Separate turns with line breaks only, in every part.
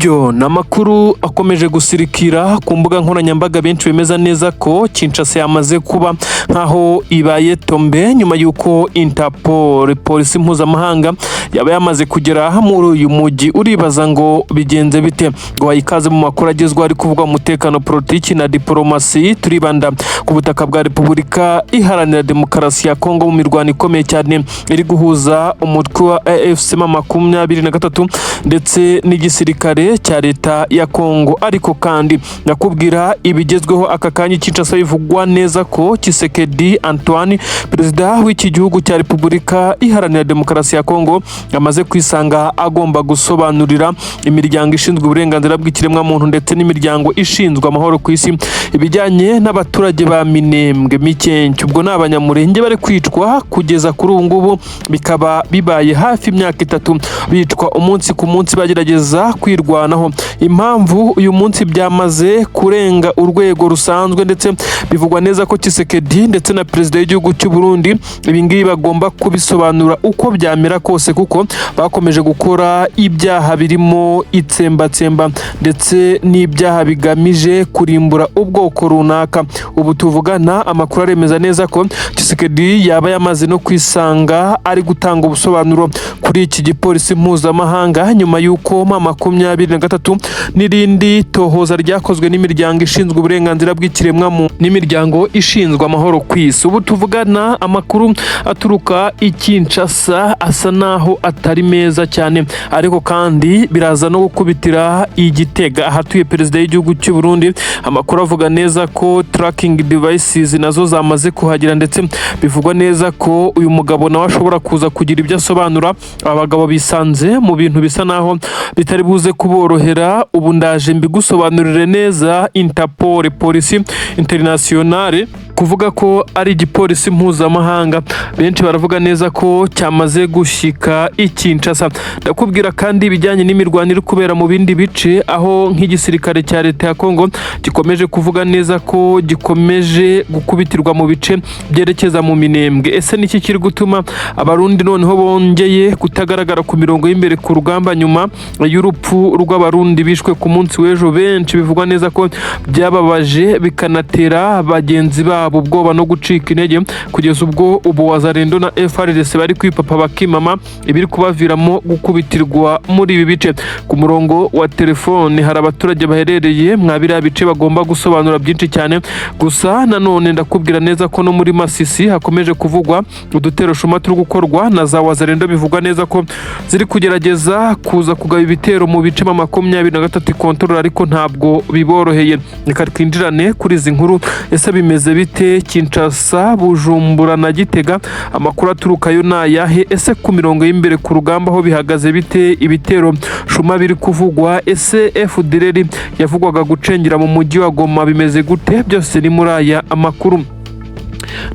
nibyo namakuru akomeje gusirikira ku mbuga nkoranyambaga, benshi bemeza neza ko Kinshasa yamaze kuba nkaho ibaye tombe nyuma yuko Interpol, polisi mpuzamahanga, yaba yamaze kugera muri uyu mujyi. Uribaza ngo bigenze bite? Ngo ikaze mu makuru agezweho ari kuvuga umutekano, politiki na diplomasi. Turibanda ku butaka bwa Repubulika Iharanira Demokarasi ya Kongo mu mirwano ikomeye cyane iri guhuza umutwe wa AFC M23 ndetse n'igisirikare cya leta ya Kongo. Ariko kandi nakubwira ibigezweho aka kanya Kinshasa bivugwa neza ko Tshisekedi Antoine, perezida w'iki gihugu cya Repubulika Iharanira Demokarasi ya Kongo, yamaze kwisanga agomba gusobanurira imiryango ishinzwe uburenganzira bw'ikiremwa muntu ndetse n'imiryango ishinzwe amahoro ku isi ibijyanye n'abaturage ba Minembwe Mikenke. Ubwo n'abanyamurenge bari kwicwa kugeza kuri ubu ngubu, bikaba bibaye hafi imyaka 3 bicwa umunsi ku munsi bagerageza kwirwanaho. Impamvu uyu munsi byamaze kurenga urwego rusanzwe, ndetse bivugwa neza ko Tshisekedi ndetse na perezida w'igihugu cy'u Burundi ibingibi bagomba kubisobanura uko byamera kose, kuko bakomeje gukora ibyaha birimo itsembatsemba ndetse n'ibyaha bigamije kurimbura ubwoko runaka. Ubu tuvugana amakuru aremeza neza ko Tshisekedi yaba yamaze no kwisanga ari gutanga ubusobanuro kuri iki gipolisi mpuzamahanga nyuma y'uko M23 n'irindi tohoza ryakozwe n'imiryango ishinzwe uburenganzira bw'ikiremwa muntu n'imiryango ishinzwe amahoro ku isi. Ubu tuvugana amakuru aturuka i Kinshasa asa naho atari meza cyane, ariko kandi biraza no gukubitira Igitega ahatuye perezida w'igihugu cy'u Burundi. Amakuru avuga neza ko tracking devices nazo zamaze kuhagira, ndetse bivugwa neza ko uyu mugabo nawe ashobora kuza kugira ibyo asobanura. Abagabo bisanze mu bintu bisa naho bitari buze kuborohera. Ubu ndaje mbigusobanurire neza. Interpol, polisi internationale, kuvuga ko ari igipolisi mpuzamahanga, benshi baravuga neza ko cyamaze gushika i Kinshasa. Ndakubwira kandi ibijyanye n'imirwanire kubera mu bindi bice, aho nk'igisirikare cya leta ya Kongo gikomeje kuvuga neza ko gikomeje gukubitirwa mu bice byerekeza mu Minembwe. Ese niki kiri gutuma abarundi noneho bongeye kutagaragara ku mirongo y'imbere ku rugamba nyuma y'urupfu rw'abarundi bishwe ku munsi w'ejo? Benshi bivugwa neza ko byababaje bikanatera bagenzi babo ubwoba no gucika intege, kugeza ubwo ubu Wazalendo na FARDC bari kwipapa bakimama ibiri kubaviramo gukubitirwa muri ibi bice. Ku murongo wa telefone hari abaturage baherereye mwabira bice bagomba gusobanura byinshi cyane. Gusa nanone ndakubwira neza ko no muri Masisi hakomeje kuvugwa udutero shuma turi gukorwa na za Wazalendo, bivugwa neza ko ziri kugerageza kuza kugaba ibitero mu bice M23 kontrol, ariko ntabwo biboroheye. Reka twinjirane kuri izi nkuru. Ese bimeze bite Kinshasa, Bujumbura na Gitega? Amakuru aturukayo nayahe? Ese ku mirongo y'imbere ku rugamba ho bihagaze bite? Ibitero shuma biri kuvugwa? Ese FDLR yavugwaga gucengera mu mujyi wa Goma bimeze gute? Byose ni muri aya amakuru.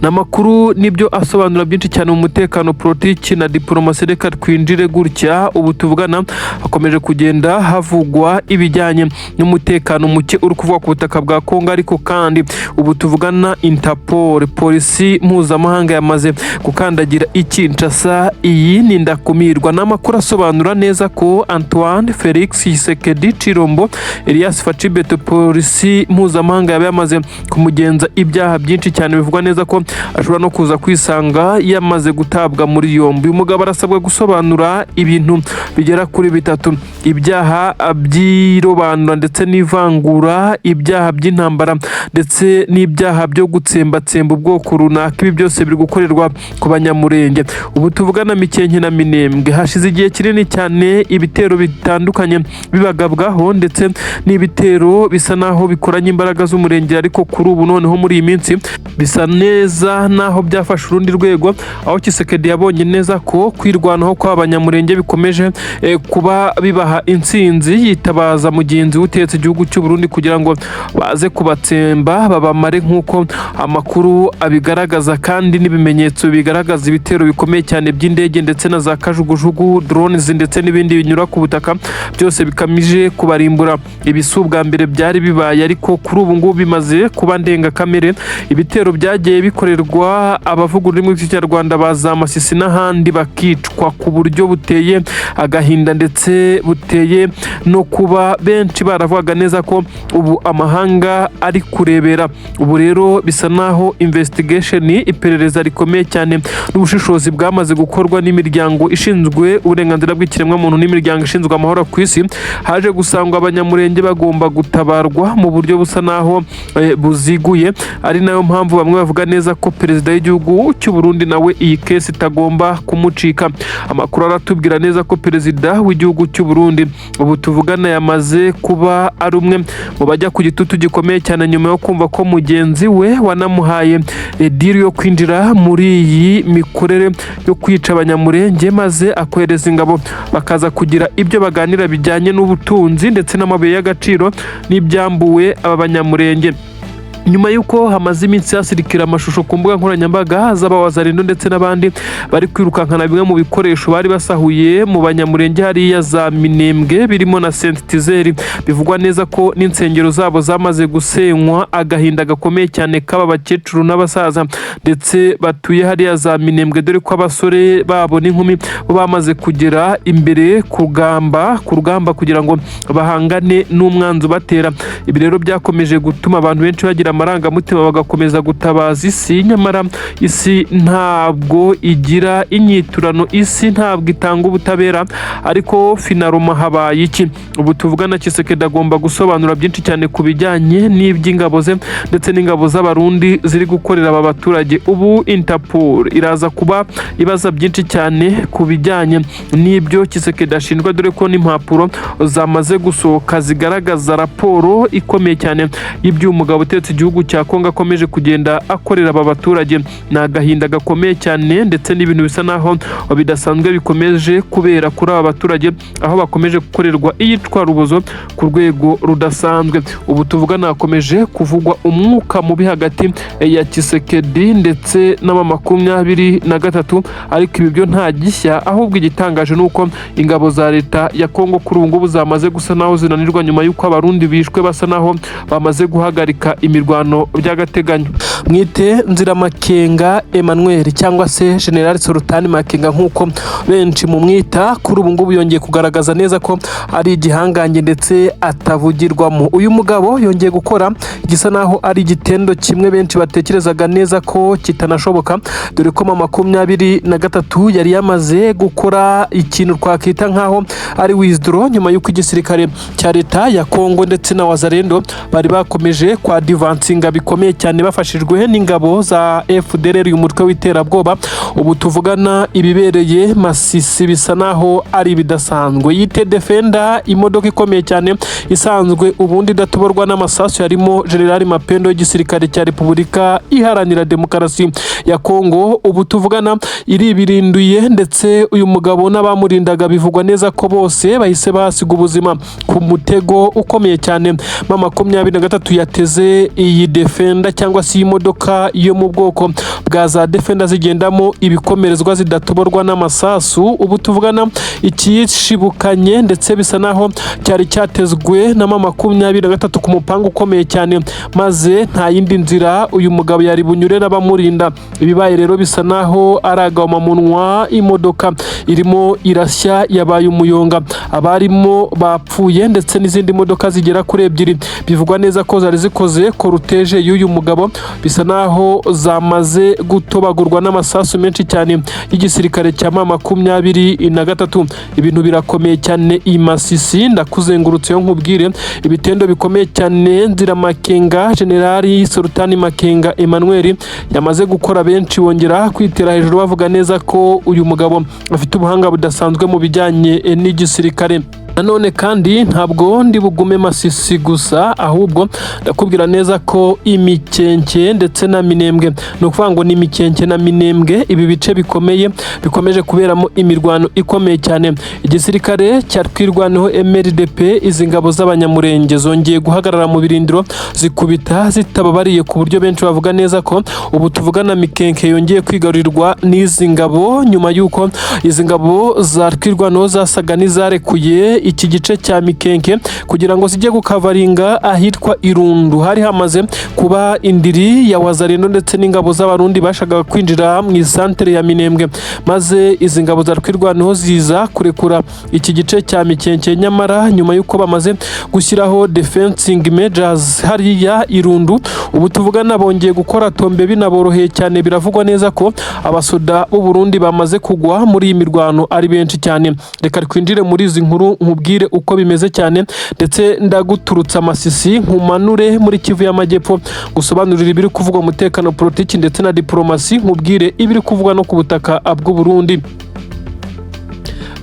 Namakuru nibyo asobanura byinshi cyane mu mutekano, politiki na diplomasi. Reka twinjire gutya. Ubu tuvugana hakomeje kugenda havugwa ibijyanye n'umutekano muke uri kuvuga ku butaka bwa Kongo, ariko kandi ubu tuvugana Interpol, polisi mpuzamahanga, yamaze gukandagira i Kinshasa. Iyi ni ndakumirwa. Namakuru asobanura neza ko Antoine Felix Tshisekedi Chilombo Elias Fachibeto, polisi mpuzamahanga, yaba yamaze kumugenza ibyaha byinshi cyane. Bivugwa neza ko ashobora no kuza kwisanga yamaze gutabwa muri yombi. Uyu mugabo arasabwa gusobanura ibintu bigera kuri 3: ibyaha by'irobanura ndetse n'ivangura, ibyaha by'intambara ndetse n'ibyaha byo gutsembatsemba ubwoko runaka. Ibi byose biri gukorerwa ku banyamurenge. Ubu tuvugana Mikenke na Minembwe hashize igihe kinini cyane ibitero bitandukanye bibagabwaho, ndetse n'ibitero bisa naho bikoranye imbaraga z'umurenge, ariko kuri ubu noneho muri iyi minsi bisa neza naho byafashe urundi rwego, aho Tshisekedi yabonye neza ko kwirwanaho kw'abanyamurenge bikomeje kuba bibaha intsinzi. Yitabaza mugenzi w'utetsi igihugu cy'u Burundi kugira ngo baze kubatsemba babamare, nk'uko amakuru abigaragaza kandi n'ibimenyetso bigaragaza ibitero bikomeye cyane by'indege ndetse na za kajugujugu, drones ndetse n'ibindi binyura ku butaka, byose bikamije kubarimbura. Ibisubwa mbere byari bibaye, ariko kuri ubu ngubu bimaze kuba ndenga kamere. Ibitero byagiye byagiye bikorerwa abavuga ururimi rw'ikinyarwanda baza Masisi n'ahandi bakicwa ku buryo buteye agahinda ndetse buteye no kuba benshi baravuga neza ko ubu amahanga ari kurebera. Ubu rero bisa naho investigation, iperereza rikomeye cyane n'ubushishozi bwamaze gukorwa n'imiryango ishinzwe uburenganzira bw'ikiremwamuntu n'imiryango ishinzwe amahoro ku isi, haje gusangwa abanyamurenge bagomba gutabarwa mu buryo busa naho buziguye. Ari nayo mpamvu bamwe bavuga neza ko perezida w'igihugu cy'u Burundi nawe iyi kesi itagomba kumucika. Amakuru aratubwira neza ko perezida w'igihugu cy'u Burundi ubu tuvugana yamaze kuba ari umwe mu bajya ku gitutu gikomeye cyane nyuma yo kumva ko mugenzi we wanamuhaye diri yo kwinjira muri iyi mikorere yo kwica abanyamurenge maze akohereza ingabo bakaza kugira ibyo baganira bijyanye n'ubutunzi ndetse n'amabuye y'agaciro n'ibyambuwe aba banyamurenge. Nyuma y'uko hamaze iminsi hasirikira amashusho ku mbuga nkoranyambaga z'abawazarindo ndetse n'abandi bari kwirukankana bimwe mu bikoresho bari basahuye mu banyamurenge hariya za Minembwe birimo na Sentizeri, bivugwa neza ko n'insengero zabo zamaze gusenywa. Agahinda gakomeye cyane k'aba bakecuru n'abasaza ndetse batuye hariya za Minembwe, dore ko abasore babo n'inkumi bo bamaze kugera imbere ku rugamba kugira ngo bahangane n'umwanzi ubatera. Ibi rero byakomeje gutuma abantu benshi bagira amarangamutima bagakomeza gutabaza isi, nyamara isi ntabwo igira inyiturano, isi ntabwo itanga ubutabera. Ariko finaroma habaye iki? Ubu tuvugana Tshisekedi agomba gusobanura byinshi cyane ku bijyanye n'iby'ingabo ze ndetse n'ingabo z'abarundi ziri gukorera aba baturage. Ubu Interpol iraza kuba ibaza byinshi cyane ku bijyanye n'ibyo Tshisekedi ashinjwa, dore ko n'impapuro zamaze gusohoka zigaragaza raporo ikomeye cyane y'iby'umugabo utegetse igihugu cya Kongo akomeje kugenda akorera aba baturage. Ni agahinda gakomeye cyane ndetse n'ibintu bisa naho bidasanzwe bikomeje kubera kuri aba baturage, aho bakomeje gukorerwa iyicwarubozo ku rwego rudasanzwe. Ubu tuvugana hakomeje kuvugwa umwuka mubi hagati ya Tshisekedi ndetse n'ama23, ariko ibi byo nta gishya, ahubwo igitangaje nuko ingabo za leta ya Kongo kuri ubu ngubu zamaze gusa naho zinanirwa nyuma y'uko abarundi bishwe basa naho bamaze guhagarika imirwano by'agateganyo. Mwite Nziramakenga Emmanuel cyangwa se General Sultani Makenga nk'uko benshi mu mwita, kuri ubu ngubu yongeye kugaragaza neza ko ari igihangange ndetse atavugirwamo. Uyu mugabo yongeye gukora igisa naho ari igitendo kimwe benshi batekerezaga neza ko kitanashoboka, dore ko M23 yari yamaze gukora ikintu twakita nkaho ari withdraw nyuma y'uko igisirikare cya leta ya Kongo ndetse na wazarendo bari bakomeje kwa advancinga bikomeye cyane bafashijwe n'ingabo za FDLR, uyu mutwe w'iterabwoba. Ubu tuvugana ibibereye Masisi bisa naho ari bidasanzwe. Yite Defender, imodoka ikomeye cyane isanzwe ubundi datuborwa n'amasasu, yarimo General Mapendo y'igisirikare cya Repubulika Iharanira Demokarasi ya Kongo. Ubu tuvugana iri birinduye ndetse uyu mugabo n'abamurindaga bivugwa neza ko bose bahise basiga ubuzima ku mutego ukomeye cyane. M23 yateze iyi Defender cyangwa se imodoka yo mu bwoko bwa za Defender zigendamo ibikomerezwa zidatuborwa n'amasasu. Ubu tuvugana ikishibukanye ndetse bisa naho cyari cyatezwe na M23 ku mupanga ukomeye cyane, maze nta yindi nzira uyu mugabo yari bunyure n'abamurinda. Ibibaye rero bisa naho aragama munwa, imodoka irimo irashya yabaye umuyonga, abarimo bapfuye ndetse n'izindi modoka zigera kuri ebyiri bivugwa neza ko zari zikoze koruteje y'uyu mugabo, bisa naho zamaze gutobagurwa n'amasasu menshi cyane y'igisirikare cya M23. Ibintu birakomeye cyane i Masisi, ndakuzengurutse yo nkubwire ibitendo bikomeye cyane Nziramakenga General Sultani Makenga Emmanuel yamaze gukora. Benshi bongera kwitera hejuru bavuga neza ko uyu mugabo afite ubuhanga budasanzwe mu bijyanye n'igisirikare. Nanone kandi ntabwo ndi bugume Masisi gusa, ahubwo ndakubwira neza ko Imikenke ndetse na Minembwe, no kuvuga ngo ni Imikenke na Minembwe, ibi bice bikomeye bikomeje kuberamo imirwano ikomeye cyane. Igisirikare cya twirwaneho MRDP, izi ngabo z'abanyamurenge zongeye guhagarara mu birindiro zikubita zitababariye, ku buryo benshi bavuga neza ko ubu tuvugana Mikenke yongeye kwigarurirwa n'izi ngabo nyuma y'uko izi ngabo za twirwaneho zasaga n'izarekuye iki gice cya Mikenke kugira ngo zijye gukavaringa ahitwa Irundu. Hari hamaze kuba indiri ya Wazalendo ndetse n'ingabo z'abarundi bashakaga kwinjira mu isantere ya Minembwe, maze izi ngabo za twirwanaho ziza kurekura iki gice cya Mikenke. Nyamara nyuma y'uko bamaze gushyiraho defensing measures hariya Irundu, ubu tuvugana bongeye gukora tombe binaboroheye cyane. Biravugwa neza ko abasoda b'u Burundi bamaze kugwa muri iyi mirwano ari benshi cyane. Reka twinjire muri izi nkuru nkubwire uko bimeze cyane, ndetse ndaguturutsa Masisi nkumanure muri Kivu y'Amajyepfo gusobanurira ibiri kuvugwa umutekano, politiki ndetse na diplomasi, nkubwire ibiri kuvugwa no ku butaka bw'u Burundi.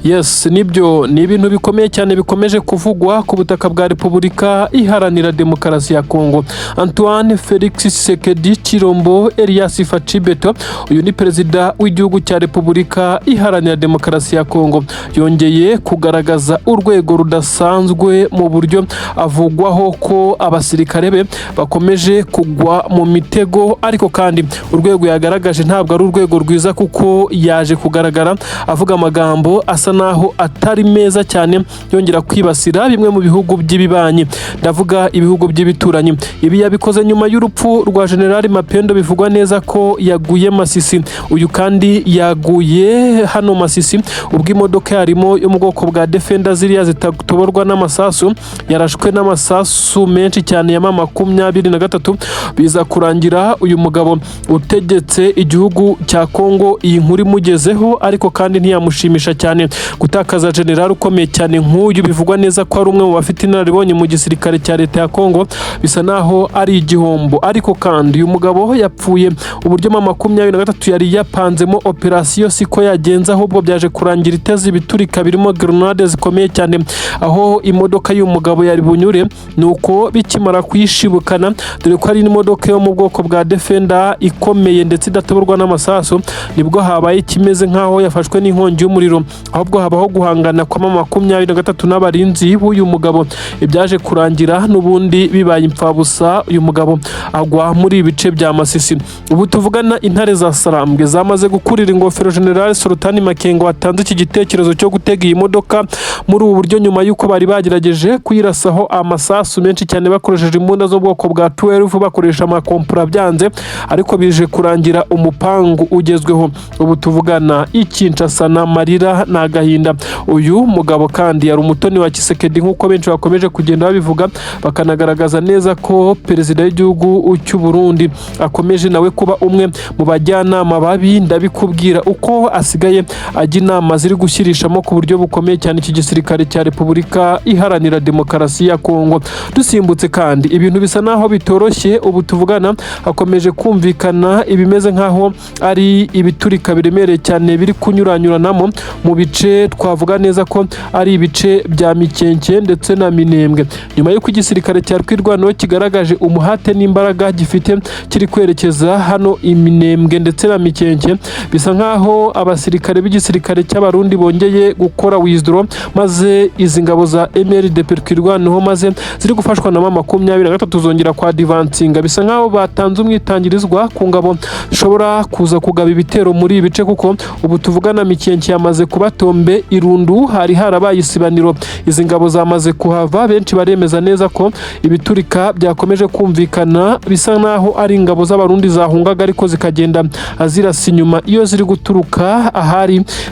Yes, nibyo ni ibintu bikomeye cyane bikomeje kuvugwa ku butaka bwa Repubulika Iharanira Demokarasi ya Kongo. Antoine Felix Tshisekedi Chilombo Elias Fachibeto, uyu ni perezida w'igihugu cya Repubulika Iharanira Demokarasi ya Kongo, yongeye kugaragaza urwego rudasanzwe mu buryo avugwaho ko abasirikare be bakomeje kugwa mu mitego, ariko kandi urwego yagaragaje ntabwo ari urwego rwiza, kuko yaje kugaragara avuga amagambo asa naho atari meza cyane, yongera kwibasira bimwe mu bihugu by'ibibanyi, ndavuga ibihugu by'ibituranyi. Ibi yabikoze nyuma y'urupfu rwa General Mapendo, bivugwa neza ko yaguye Masisi. Uyu kandi yaguye hano Masisi ubwo imodoka yarimo yo mu bwoko bwa Defender ziriya zitatoborwa n'amasasu, yarashwe n'amasasu menshi cyane ya M23, biza kurangira uyu mugabo utegetse igihugu cya Kongo iyi nkuru imugezeho, ariko kandi ntiyamushimisha cyane. Gutakaza general ukomeye cyane nk'uyu, bivugwa neza ko ari umwe mu bafite inararibonye mu gisirikare cya leta ya Kongo, bisa naho ari igihombo. Ariko kandi uyu mugabo yapfuye uburyo M23 yari yapanzemo operasiyo siko yagenza, ahubwo byaje kurangira iteze ibiturika birimo grenade zikomeye cyane aho imodoka y'uyu mugabo yari bunyure, nuko bikimara kuyishibukana, dore ko ari imodoka yo mu bwoko bwa Defender ikomeye ndetse idatoborwa n'amasasu, nibwo habaye kimeze nkaho yafashwe n'inkongi y'umuriro, ahubwo habaho guhangana kwa M23 n'abarinzi b'uyu mugabo. Ibyaje kurangira n'ubundi bibaye impfabusa, uyu mugabo agwa muri ibice bya Masisi. Ubu tuvugana intare za Sarambwe zamaze gukurira ingofero General Sultani Makenga watanze iki gitekerezo cyo gutega iyi modoka muri ubu buryo, nyuma y'uko bari bagerageje kuyirasaho amasasu menshi cyane bakoresheje imbunda zo bwoko bwa 12, bakoresha amakompura byanze, ariko bije kurangira umupangu ugezweho. Ubu tuvugana Kinshasa na marira na gahinda. Uyu mugabo kandi yari umutoni wa Tshisekedi nk'uko benshi bakomeje kugenda babivuga, bakanagaragaza neza ko perezida w'igihugu cy'u Burundi akomeje nawe kuba umwe mu bajyanama babi. Ndabikubwira uko asigaye ajya inama ziri gushyirishamo ku buryo bukomeye cyane iki gisirikare cya Repubulika Iharanira Demokarasi ya Kongo. Dusimbutse kandi ibintu bisa naho bitoroshye, ubu tuvugana hakomeje kumvikana ibimeze nkaho ari ibiturika biremereye cyane biri kunyuranyuranamo mu bice twavuga neza ko ari ibice bya Mikenke ndetse na Minembwe, nyuma y'uko igisirikare cya Twirwanaho kigaragaje umuhate n'imbaraga gifite kiri kwerekeza hano Minembwe ndetse na Mikenke. Bisa nkaho abasirikare b'igisirikare cy'abarundi bongeye gukora withdraw, maze izi ngabo za MLDP Twirwanaho maze ziri gufashwa na M23 zongera kwa advancinga. Bisa nkaho batanze umwitangirizwa ku ngabo zishobora kuza kugaba ibitero muri ibice, kuko ubu tuvugana Mikenke yamaze kuba tombe. Irundu hari harabaye isibaniro, izi ngabo zamaze kuhava. Benshi baremeza neza ko ibiturika byakomeje kumvikana, bisa naho ari ingabo z'abarundi zahungaga ariko zikagenda zirasa inyuma iyo ziri guturuka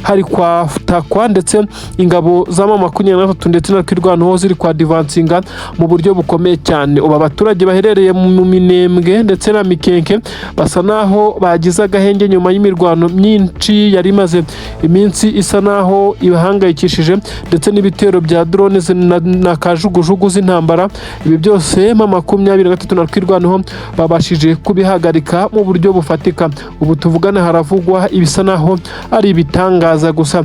hari kwa takwa, ndetse ingabo za M23 ndetse na Twirwanaho ziri kwa advancinga mu buryo bukomeye cyane. Ubu abaturage baherereye mu Minembwe ndetse na Mikenke basa naho bagize agahenge nyuma y'imirwano myinshi yari imaze iminsi isa naho ibahangayikishije, ndetse n'ibitero bya drones na kajugujugu z'intambara. Ibi byose M23 na Twirwanaho babashije kubihagarika mu buryo bufatika. Ubu tuvugana haravugwa ibisa naho ari ibitangaza gusa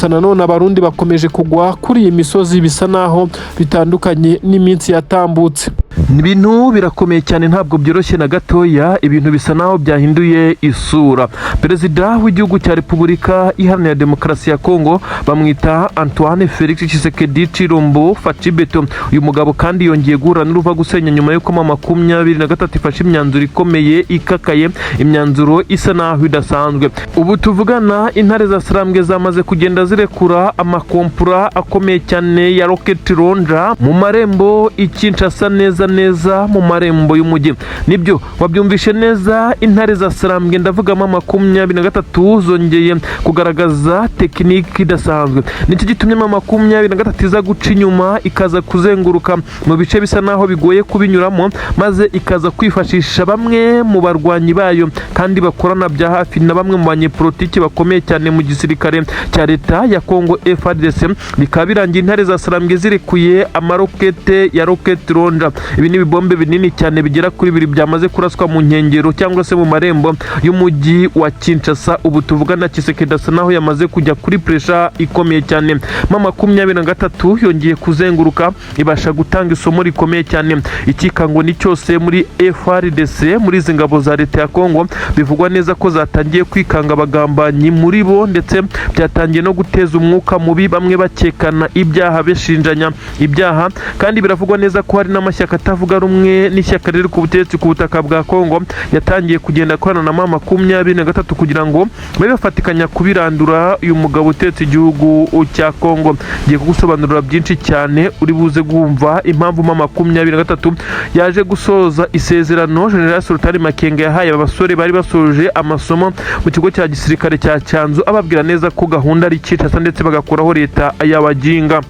nanone abarundi bakomeje kugwa kuri iyi misozi, bisa naho bitandukanye n'iminsi yatambutse. ibintu birakomeye cyane, ntabwo byoroshye na gatoya, ibintu bisa naho byahinduye isura. Perezida w'igihugu cya Repubulika Iharanira Demokarasi ya Kongo bamwita Antoine Felix Tshisekedi Tshilombo Facibeto. Uyu mugabo kandi yongeye guhura n'uruva gusenya nyuma y'uko 2023 ifashe imyanzuro ikomeye ikakaye, imyanzuro isa naho idasanzwe. Ubu tuvugana intare za Sarambwe zamaze kugenda zirekura amakompura akomeye cyane ya rocket launcher mu marembo Kinshasa, neza mu marembo y'umujyi. Nibyo wabyumvishe neza, intare za Sarambwe ndavugamo 2023 zongeye kugaragaza tekiniki idasanzwe. Nicyo gitumye 2023 iza guca inyuma ikaza kuzenguruka mu bice bisa naho bigoye kubinyuramo, maze ikaza kwifashisha bamwe mu barwanyi bayo kandi bakorana bya hafi na bamwe mu banyepolitiki bakomeye cyane mu gisirikare cya leta ya Kongo FARDC. Bikaba birangiye intare za Sarambwe zirekuye amarokete ya rocket launcher. Ibi ni bibombe binini cyane bigera kuri 2 byamaze kuraswa mu nkengero cyangwa se mu marembo y'umujyi wa Kinshasa. Ubu tuvugana Tshisekedi asa naho yamaze kujya kuri pressure ikomeye cyane. 2023 yongeye kuzenguruka ibasha gutanga isomo rikomeye cyane. Ikikango ni cyose muri FARDC, muri izi ngabo za leta ya Kongo, bivugwa neza ko zatangiye kwikanga abagambanyi muri bo, ndetse byatangiye no guteza umwuka mubi, bamwe bakekana ibyaha, beshinjanya ibyaha. Kandi biravugwa neza ko hari n'amashyaka atavuga rumwe n'ishyaka riri ku butegetsi ku butaka bwa Kongo yatangiye kugenda akorana na 2023 kugira ngo babe bafatikanya kubirandura uyu mugabo utetse igihugu cya Kongo. Ngiye kugusobanurira byinshi cyane, uri buze kumva impamvu 2023 yaje gusoza isezerano General Sultan Makenga yahaye abasore bari basoje amasomo mu kigo cya gisirikare cya Cyanzu, ababwira neza ko gahunda ari Kinshasa ndetse bagakuraho leta y'abaginga.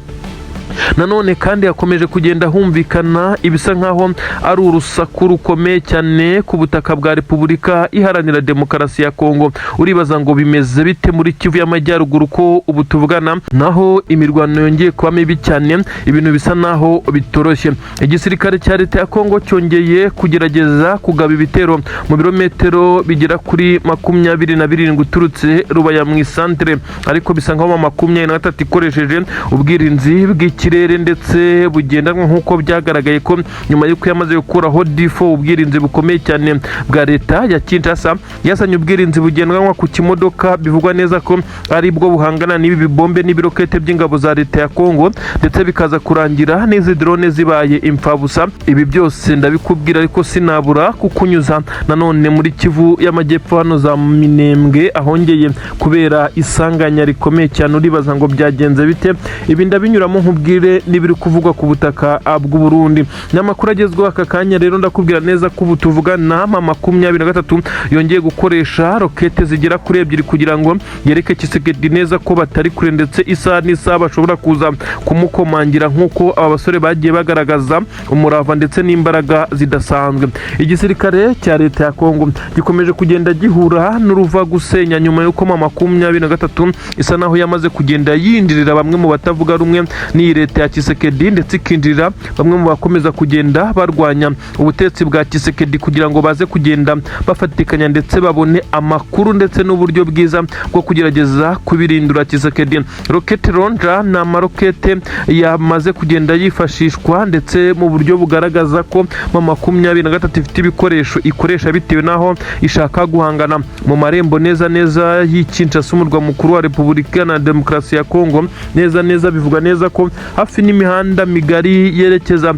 Nanone kandi yakomeje kugenda humvikana ibisa nkaho ari urusaku rukomeye cyane ku butaka bwa Repubulika Iharanira Demokarasi ya Kongo. Uribaza ngo bimeze bite muri Kivu y'Amajyaruguru ko ubu tuvugana naho imirwano yongeye kuba mibi cyane, ibintu bisa naho bitoroshye. Igisirikare cya leta ya Kongo cyongeye kugerageza kugaba ibitero mu birometero bigera kuri 27 uturutse Rubaya mu isantere, ariko bisa nkaho 23 ikoresheje ubwirinzi bw'ikirere ndetse bugendanwa, nk'uko byagaragaye ko nyuma y'uko yamaze gukuraho D4 ubwirinzi bukomeye cyane bwa leta ya Kinshasa, yazanye ubwirinzi bugendanwa ku kimodoka. Bivugwa neza ko ari bwo buhangana n'ibi bibombe n'ibirokete by'ingabo za leta ya Kongo, ndetse bikaza kurangira n'izi drone zibaye imfabusa. Ibi byose ndabikubwira ariko sinabura kukunyuza nanone muri Kivu y'Amajyepfo, hano za Minembwe ahongeye kubera isanganya rikomeye cyane. Uribaza ngo byagenze bite? Ibi ndabinyuramo nkubwire n'ibiri kuvugwa ku butaka bw'u Burundi. N'amakuru agezweho aka kanya rero ndakubwira neza ko ubu tuvugana 2023 yongeye gukoresha rokete zigera kuri 2 kugira ngo yereke Tshisekedi neza ko batari kure, ndetse isaha n'isaha bashobora kuza kumukomangira, nk'uko aba basore bagiye bagaragaza umurava ndetse n'imbaraga zidasanzwe. Igisirikare cya leta ya Kongo gikomeje kugenda gihura n'uruva gusenya nyuma y'uko 2023 isa naho yamaze kugenda yinjirira bamwe mu batavuga rumwe n'iyi leta ya Tshisekedi, ndetse ikinjirira bamwe mu bakomeza kugenda barwanya ubutegetsi bwa Tshisekedi kugira ngo baze kugenda bafatikanya ndetse babone amakuru ndetse n'uburyo bwiza bwo kugerageza kubirindura Tshisekedi. Rocket launcher ni amarokete yamaze kugenda yifashishwa ndetse mu buryo bugaragaza ko 2023 ifite ibikoresho ikoresha bitewe naho ishaka guhangana mu marembo neza y'Kinshasa, umurwa mukuru wa Repubulika na Demokarasi ya Kongo. Neza bivuga neza ko hafi n'imihanda migari yerekeza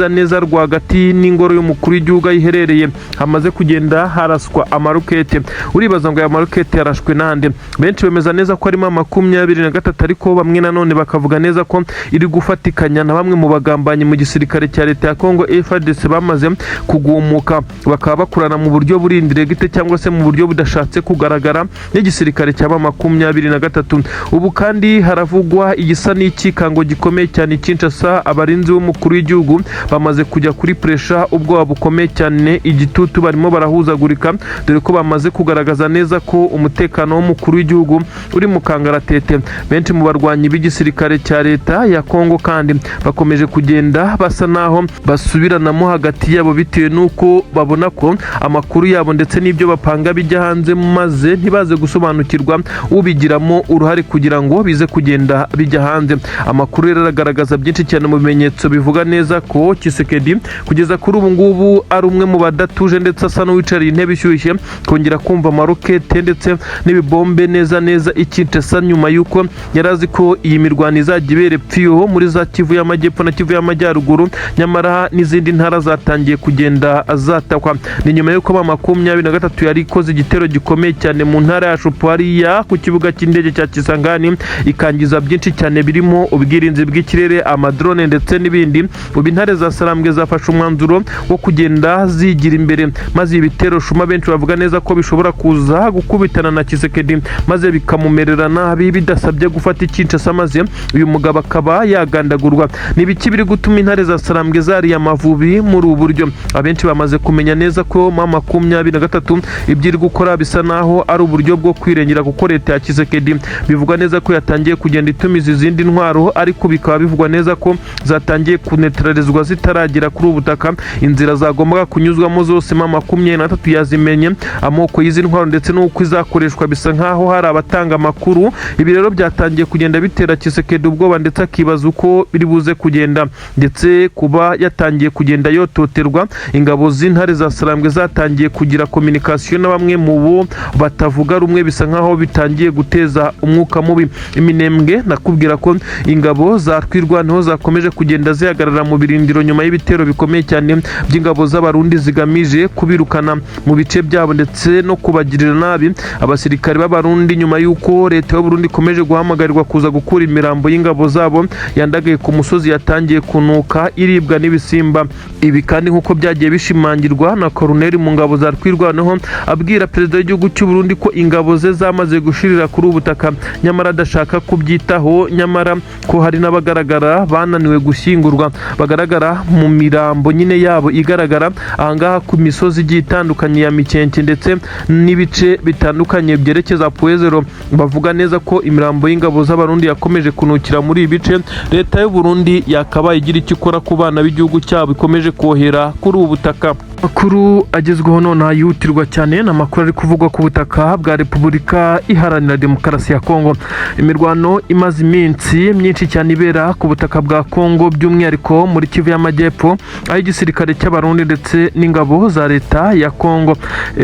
neza rwagati n'ingoro y'umukuru w'igihugu iherereye hamaze kugenda haraswa amarokete. Uribaza ngo aya marokete yarashwe nande? Benshi bemeza neza ko arimo 2023, ariko bamwe nanone bakavuga neza ko iri gufatikanya na bamwe mu bagambanyi mu gisirikare cya leta ya Kongo FARDC bamaze kugumuka, bakaba bakurana mu buryo burindire gite cyangwa se mu buryo budashatse kugaragara n'igisirikare cya 2023. Ubu kandi haravugwa igisa n'ikikango gikomeye cyane Kinshasa. Abarinzi b'umukuru w'igihugu bamaze kujya kuri pressure, ubwoba bukomeye cyane, igitutu barimo barahuzagurika, dore ko bamaze kugaragaza neza ko umutekano w'umukuru w'igihugu uri mu kangaratete. Benshi mu barwanyi b'igisirikare cya leta ya Kongo kandi bakomeje kugenda basa naho basubiranamo hagati yabo, bitewe n'uko babona ko amakuru yabo ndetse n'ibyo bapanga bijya hanze, maze ntibaze gusobanukirwa ubigiramo uruhare kugira ngo bize kugenda bijya hanze. Amakuru rero aragaragaza byinshi cyane mu bimenyetso bivuga neza ko Tshisekedi kugeza kuri ubu ngubu ari umwe mu badatuje ndetse asa n'uwicariye intebe ishyushye, kongera kumva amarokete ndetse n'ibibombe neza Kinshasa, nyuma yuko yari azi ko iyi mirwano izajya ibera epfiyo muri za Kivu y'Amajyepfo na Kivu y'Amajyaruguru, nyamara n'izindi ntara zatangiye kugenda zatakwa. Ni nyuma yuko M23 yari ikoze igitero gikomeye cyane mu ntara ya Shopwariya ku kibuga cy'indege cya Kisangani, ikangiza byinshi cyane birimo ubwirinzi bw'ikirere, amadrone ndetse n'ibindi. Ubu intare za Sarambwe zafashe umwanzuro wo kugenda zigira imbere, maze ibitero shuma benshi bavuga neza ko bishobora kuza gukubitana na Tshisekedi maze bikamumerera nabi bidasabye gufata Kinshasa, maze uyu mugabo akaba yagandagurwa. Nibiki biri gutuma intare za Sarambwe zari Amavubi muri ubu buryo? Abenshi bamaze kumenya neza ko M23 ibyiri gukora bisa naho ari uburyo bwo kwirengera, kuko leta ya Tshisekedi bivugwa neza ko yatangiye kugenda itumiza izindi ntwaro, ariko bikaba bivugwa neza ko zatangiye kunetralizwa zitaragera kuri ubutaka. Inzira zagombaga kunyuzwamo zose M23 yazimenye, amoko y'izi ntwaro ndetse n'uko izakoreshwa bisa nkaho hari abatanga amakuru. Ibi rero byatangiye kugenda bitera Tshisekedi ubwoba, ndetse akibaza uko biri buze kugenda, ndetse kuba yatangiye kugenda yototerwa. Ingabo z'intare za Sarambwe zatangiye kugira communication na bamwe mu bo batavuga rumwe, bisa nkaho bitangiye guteza umwuka mubi. Iminembwe nakubwira ko ingabo za Twirwaneho zakomeje kugenda zihagarara mu birindiro nyuma y'ibitero bikomeye cyane by'ingabo z'abarundi zigamije kubirukana mu bice byabo ndetse no kubagirira nabi abasirikare b'abarundi, nyuma y'uko leta y'u Burundi ikomeje guhamagarirwa kuza gukura imirambo y'ingabo zabo yandagaye ku musozi yatangiye kunuka iribwa n'ibisimba. Ibi kandi nk'uko byagiye bishimangirwa na Colonel mu ngabo za Twirwaneho, abwira perezida w'igihugu cy'u Burundi ko ingabo ze zamaze gushirira kuri ubutaka, nyamara adashaka kubyitaho, nyamara ko hari n'abagaragara bananiwe gushyingurwa, bagaragara mu mirambo nyine yabo igaragara ahangaha ku misozi igiye itandukanye ya Mikenke ndetse n'ibice bitandukanye byerekeza Puezero. Bavuga neza ko imirambo y'ingabo z'abarundi yakomeje kunukira muri ibi bice. Leta y'u Burundi yakabaye igira icyo ikora ku bana b'igihugu cyabo ikomeje kohera kuri ubu butaka. Makuru agezweho none yihutirwa cyane n'amakuru ari kuvugwa ku butaka bwa Repubulika Iharanira Demokarasi ya Kongo. Imirwano imaze iminsi myinshi cyane ibera ku butaka bwa Kongo, by'umwihariko muri Kivu y'Amajyepfo, aho igisirikare cy'abarundi ndetse n'ingabo za leta ya Kongo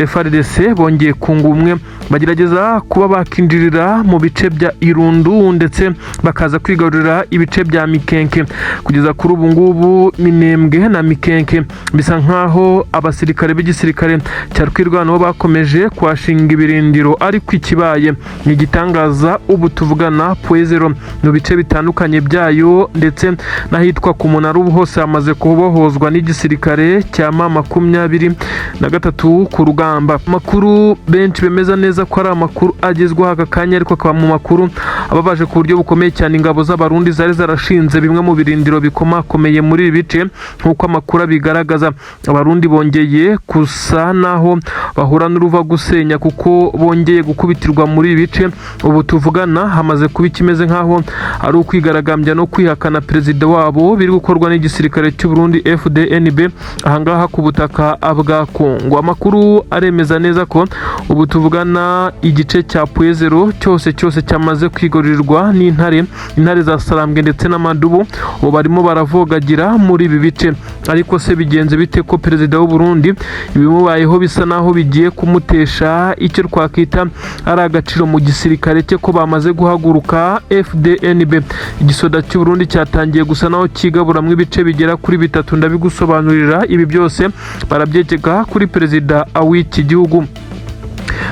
FARDC bongeye kunga ubumwe, bagerageza kuba bakinjirira mu bice bya Irundu ndetse bakaza kwigarurira ibice bya Mikenke. Kugeza kuri ubu ngubu Minembwe na Mikenke bisa nkaho abasirikare b'igisirikare cya Twirwaneho bakomeje kwashinga ibirindiro, ariko ikibaye ni igitangaza. Ubu tuvugana Puezero mu bice bitandukanye byayo ndetse n'ahitwa ku Munara, ubu hose hamaze kubohozwa n'igisirikare cya M23 ku rugamba. Amakuru benshi bemeza neza ko ari amakuru agezweho aka kanya, ariko akaba mu makuru ababaje ku buryo bukomeye cyane. Ingabo z'abarundi zari zarashinze bimwe mu birindiro bikomakomeye muri ibi bice, nk'uko amakuru abigaragaza. Abarundi bongeye gusa naho bahura n'uruva gusenya, kuko bongeye gukubitirwa muri ibi bice. Ubu tuvugana hamaze kuba ikimeze nkaho ari ukwigaragambya no kwihakana perezida wabo, biri gukorwa n'igisirikare cy'u Burundi FDNB ahangaha ku butaka bwa Kongo. Amakuru aremeza neza ko ubu tuvugana igice cya Puezero cyose cyamaze kwigorirwa n'intare za Sarambwe ndetse n'Amadubu. Ubu barimo baravogagira muri ibi bice, ariko se bigenze bite ko perezida w'u Burundi ibimubayeho bisa naho bigiye kumutesha icyo twakwita ari agaciro mu gisirikare cye, ko bamaze guhaguruka FDNB. Igisoda cy'u Burundi cyatangiye gusa naho kigaburamwe ibice bigera kuri 3. Ndabigusobanurira ibi byose barabyegeka kuri perezida w'iki gihugu.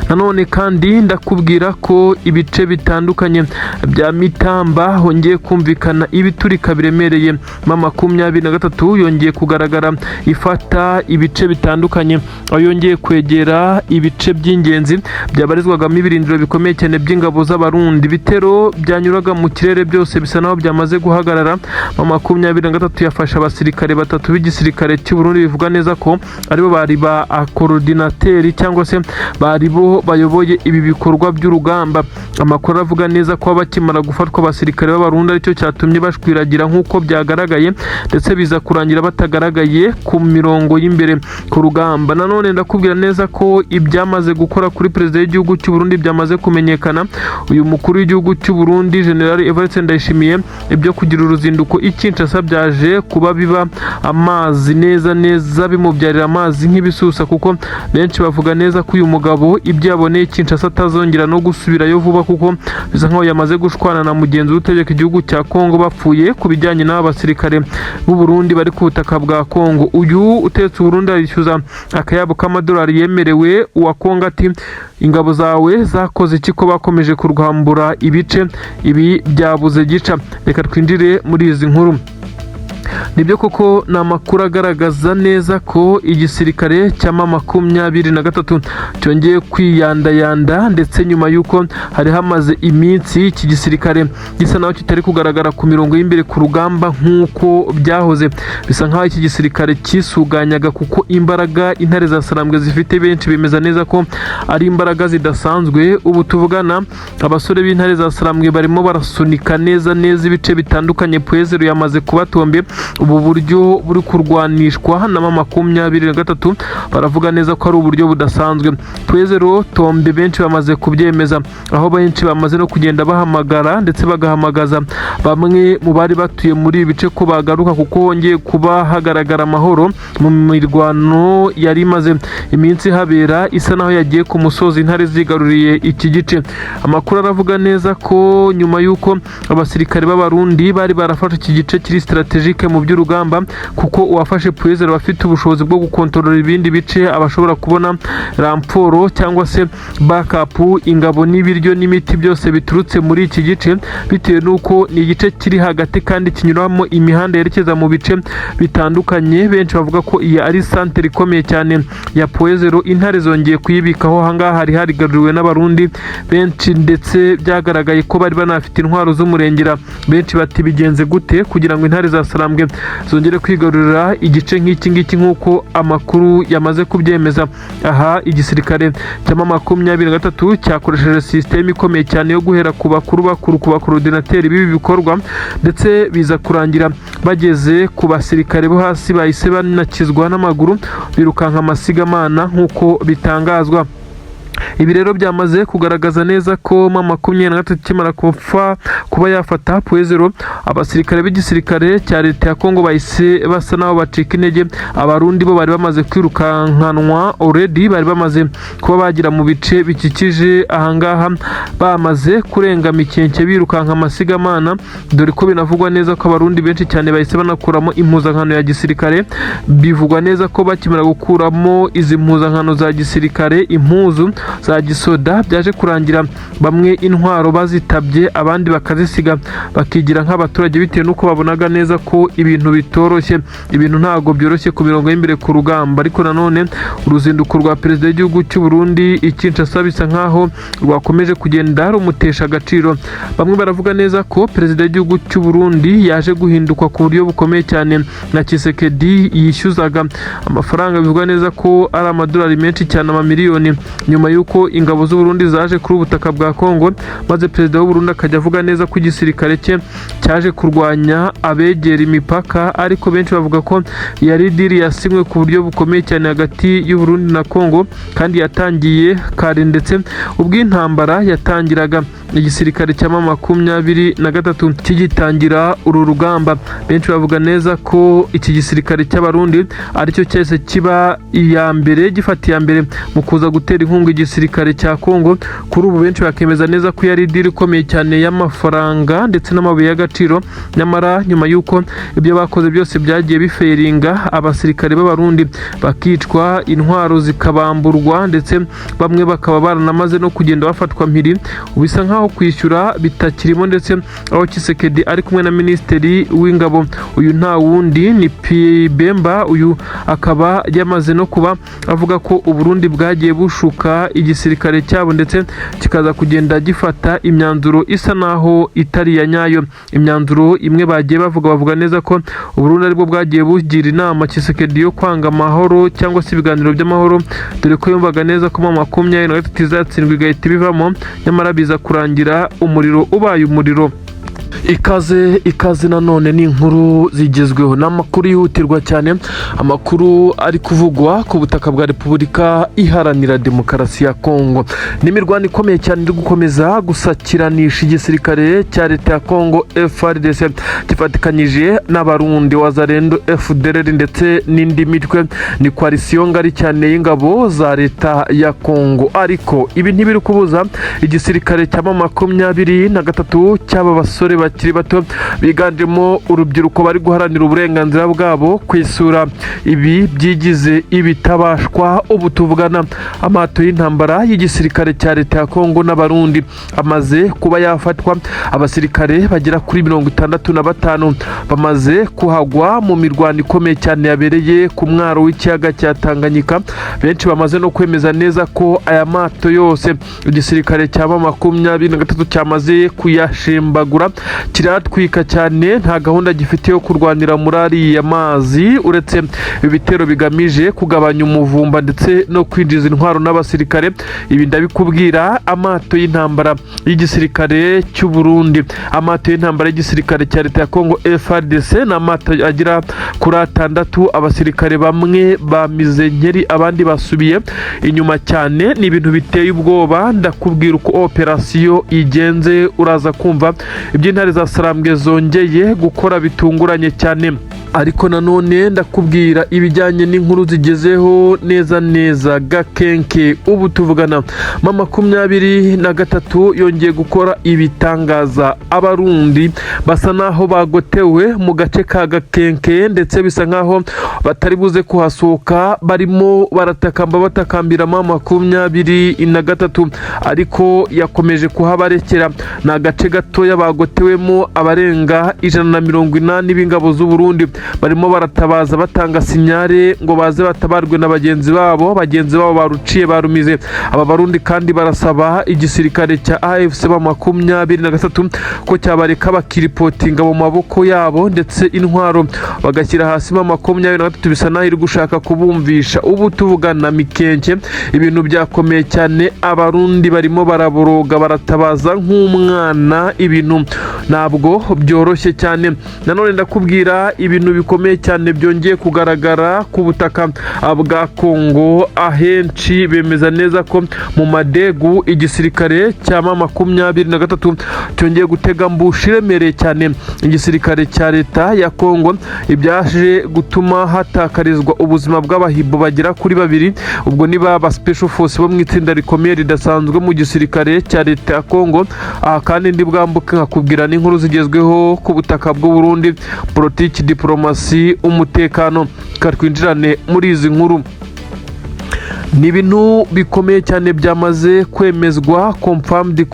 Nanone kandi ndakubwira ko ibice bitandukanye bya Mitamba hongeye kumvikana ibiturika biremereye. M23 yongeye kugaragara ifata ibice bitandukanye, aho yongeye kwegera ibice by'ingenzi byabarizwagamo ibirindiro bikomeye cyane by'ingabo z'abarundi. Bitero byanyuraga mu kirere byose bisa naho byamaze guhagarara. M23 yafasha abasirikare 3 b'igisirikare cy'u Burundi, bivuga neza ko aribo bari ba coordinateur cyangwa se bari bo aribo bayoboye ibi bikorwa by'urugamba. Amakuru avuga neza ko bakimara gufatwa abasirikare b'Abarundi aricyo cyatumye bashwiragira nk'uko byagaragaye, ndetse biza kurangira batagaragaye ku mirongo y'imbere ku rugamba. Nanone ndakubwira neza ko ibyamaze gukora kuri perezida w'igihugu cy'u Burundi byamaze kumenyekana. Uyu mukuru w'igihugu cy'u Burundi General Evariste Ndayishimiye, ibyo kugira uruzinduko i Kinshasa byaje kuba biba amazi neza bimubyarira amazi nk'ibisusa, kuko benshi bavuga neza ko uyu mugabo ibyo yaboneye Kinshasa atazongera no gusubirayo vuba, kuko bisa nkaho yamaze gushwana na mugenzi w'utegeka igihugu cya Kongo bapfuye ku bijyanye n'aba basirikare b'u Burundi bari ku butaka bwa Kongo. Uyu utegetse u Burundi arishyuza akayabo k'amadolari yemerewe uwa Kongo, ati ingabo zawe zakoze iki ko bakomeje kurwambura ibice ibi byabuze gica. Reka twinjire muri izi nkuru. Nibyo koko ni amakuru agaragaza neza ko igisirikare cya M23 cyongeye kwiyandayanda, ndetse nyuma y'uko hari hamaze iminsi iki gisirikare gisa naho kitari kugaragara ku mirongo y'imbere ku rugamba nk'uko byahoze. Bisa nkaho iki gisirikare cyisuganyaga, kuko imbaraga intare za Sarambwe zifite benshi bemeza neza ko ari imbaraga zidasanzwe. Ubu tuvugana abasore b'intare za Sarambwe barimo barasunika neza ibice bitandukanye. Puezero yamaze kubatombe. Ubu buryo buri kurwanishwa na M23 baravuga neza ko ari uburyo budasanzwe. Puezero tombe benshi bamaze kubyemeza, aho benshi bamaze no kugenda bahamagara ndetse bagahamagaza bamwe mu bari batuye muri ibi bice ko bagaruka, kuko hongeye kuba hagaragara amahoro mu mirwano yari imaze iminsi habera, isa naho yagiye ku musozi intare zigaruriye iki gice. Amakuru aravuga neza ko nyuma y'uko abasirikare b'Abarundi bari barafashe iki gice kiri strategique mu by'urugamba, kuko uwafashe Puezero bafite ubushobozi bwo gukontorora ibindi bice, abashobora kubona ramporo cyangwa se backup, ingabo n'ibiryo n'imiti byose biturutse muri iki gice, bitewe n'uko ni igice kiri hagati kandi kinyuramo imihanda yerekeza mu bice bitandukanye. Benshi bavuga ko iyi ari santere ikomeye cyane ya Puezero. Intare zongeye kuyibikaho. Ahangaha hari harigaruriwe n'Abarundi benshi, ndetse byagaragaye ko bari banafite intwaro z'umurengera. Benshi bati bigenze gute kugira ngo intare za Sarambwe zongere kwigarurira igice nk'iki ngiki nk'uko amakuru yamaze kubyemeza. Aha igisirikare cya M23 cyakoresheje system ikomeye cyane yo guhera ku bakuru ku bakorodinateri b'ibi bikorwa, ndetse biza kurangira bageze ku basirikare bo hasi bahise banakizwa n'amaguru birukanka amasigamana nk'uko bitangazwa. Ibi rero byamaze kugaragaza neza ko M23 kimara kuba yafata Puezero, abasirikare b'igisirikare cya leta ya Kongo bahise basa naho bacika intege. Abarundi bo bari bamaze kwirukankanwa already, bari bamaze kuba bagira mu bice bikikije ahangaha, bamaze kurenga mikenke birukanka amasigamana, dore ko binavugwa neza ko Abarundi benshi cyane bahise banakuramo impuzankano ya gisirikare. Bivugwa neza ko bakimara gukuramo izi mpuzankano za gisirikare, impuzu za gisoda, byaje kurangira bamwe intwaro bazitabye, abandi bakazisiga bakigira nk'abaturage, bitewe n'uko babonaga neza ko ibintu bitoroshye. Ibintu ntago byoroshye ku mirongo y'imbere ku rugamba. Ariko nanone uruzinduko rwa perezida w'igihugu cy'u Burundi i Kinshasa bisa nkaho rwakomeje kugenda rumutesha agaciro. Bamwe baravuga neza ko perezida w'igihugu cy'u Burundi yaje guhindukwa ku buryo bukomeye cyane na Tshisekedi yishyuzaga amafaranga. Bivugwa neza ko ari amadolari menshi cyane, amamiliyoni, nyuma y'uko ingabo z'u Burundi zaje kuri ubutaka bwa Kongo, maze perezida w'u Burundi akajya avuga neza ko igisirikare cye cyaje kurwanya abegera imipaka. Ariko benshi bavuga ko yari diri yasinywe ku buryo bukomeye cyane hagati y'u Burundi na Kongo, kandi yatangiye kare, ndetse ubwo intambara yatangiraga igisirikare cya M23 kigitangira uru rugamba. Benshi bavuga neza ko iki gisirikare cy'Abarundi aricyo cyese kiba iya mbere, gifatiye mbere mu kuza gutera inkunga igisirikare cya Kongo. Kuri ubu benshi bakemeza neza ko yari diri ikomeye cyane y'amafaranga ndetse n'amabuye y'agaciro. Nyamara nyuma y'uko ibyo bakoze byose byagiye biferinga, abasirikare b'Abarundi bakicwa, intwaro zikabamburwa, ndetse bamwe bakaba baranamaze no kugenda bafatwa mpiri. Ubisa nkaho kwishyura bitakirimo, ndetse aho Tshisekedi ari kumwe na minisitiri w'ingabo, uyu nta wundi ni Bemba. Uyu akaba yamaze no kuba avuga ko Uburundi bwagiye bushuka igisirikare cyabo ndetse kikaza kugenda gifata imyanzuro isa naho itari ya nyayo. Imyanzuro imwe bagiye bavuga neza ko Uburundi aribwo bwagiye bugira inama Tshisekedi yo kwanga amahoro cyangwa se ibiganiro by'amahoro, dore ko yumvaga neza ko 23 izatsindwa igahita ibivamo, nyamara biza kurangira umuriro ubaye umuriro. Ikaze nanone ni inkuru zigezweho, n'amakuru yihutirwa cyane, amakuru ari kuvugwa ku butaka bwa Repubulika Iharanira Demokarasi ya Kongo. N'imirwano ikomeye cyane iri gukomeza gusakiranisha igisirikare cya leta ya Kongo FARDC gifatikanyije n'abarundi Wazalendo FDLR ndetse n'indi mitwe. Ni coalition ngari cyane y'ingabo za leta ya Kongo, ariko ibi ntibiri kubuza igisirikare cya 23 cy'aba basore bakiri bato biganjemo urubyiruko bari guharanira uburenganzira bwabo kwisura. Ibi byigize ibitabashwa. Ubu tuvugana amato y'intambara y'igisirikare cya leta ya Kongo n'abarundi amaze kuba yafatwa. Abasirikare bagera kuri 65 bamaze kuhagwa mu mirwano ikomeye cyane yabereye ku mwaro w'ikiyaga cya Tanganyika. Benshi bamaze no kwemeza neza ko aya mato yose igisirikare cya 23 cyamaze kuyashembagura, kiratwika cyane. Nta gahunda gifite yo kurwanira muri ariya mazi uretse ibitero bigamije kugabanya umuvumba ndetse no kwinjiza intwaro n'abasirikare. Ibi ndabikubwira amato y'intambara y'igisirikare cy'u Burundi, amato y'intambara y'igisirikare cya leta ya Kongo FARDC n'amato agira kuri 6. Abasirikare bamwe bamize nkeri, abandi basubiye inyuma cyane. Ni ibintu biteye ubwoba. Ndakubwira uko operasiyo igenze, uraza kumva iby'intare za Sarambwe zongeye gukora bitunguranye cyane. Ariko nanone ndakubwira ibijyanye n'inkuru zigezeho neza gakenke. Ubu tuvugana 23 yongeye gukora ibitangaza. Abarundi basa naho bagotewe mu gace ka Gakenke ndetse bisa nkaho batari buze kuhasohoka, barimo batakambira 23, ariko yakomeje kuhabarekera. Na gace gatoya bagotewemo abarenga 180 b'ingabo z'u Burundi barimo baratabaza batanga sinyare ngo baze batabarwe na bagenzi babo baruciye barumize. Aba Barundi kandi barasaba igisirikare cya AFC 23 ko cyabareka bakiripotinga mu maboko yabo ndetse intwaro bagashyira hasi. 23 bisa naho iri gushaka kubumvisha. Ubu tuvugana Mikenke ibintu byakomeye cyane. Abarundi barimo baraboroga baratabaza nk'umwana, ibintu ntabwo byoroshye cyane. Nanone ndakubwira ibintu bikomeye cyane byongeye kugaragara ku butaka bwa Kongo. Ahenshi bemeza neza ko mu madegu igisirikare cya 23 cyongeye gutega mbushi iremereye cyane igisirikare cya leta ya Kongo, ibyaje gutuma hatakarizwa ubuzima bw'abahibo bagera kuri 2. Ubwo niba aba special force bo mu itsinda rikomeye ridasanzwe mu gisirikare cya leta ya Kongo. Kandi ndi bwambuke nkakubwira n'inkuru zigezweho ku butaka bw'u Burundi, politiki, diplomasi, umutekano. Katwinjirane muri izi nkuru. Ni ibintu bikomeye cyane byamaze kwemezwa, confirmed.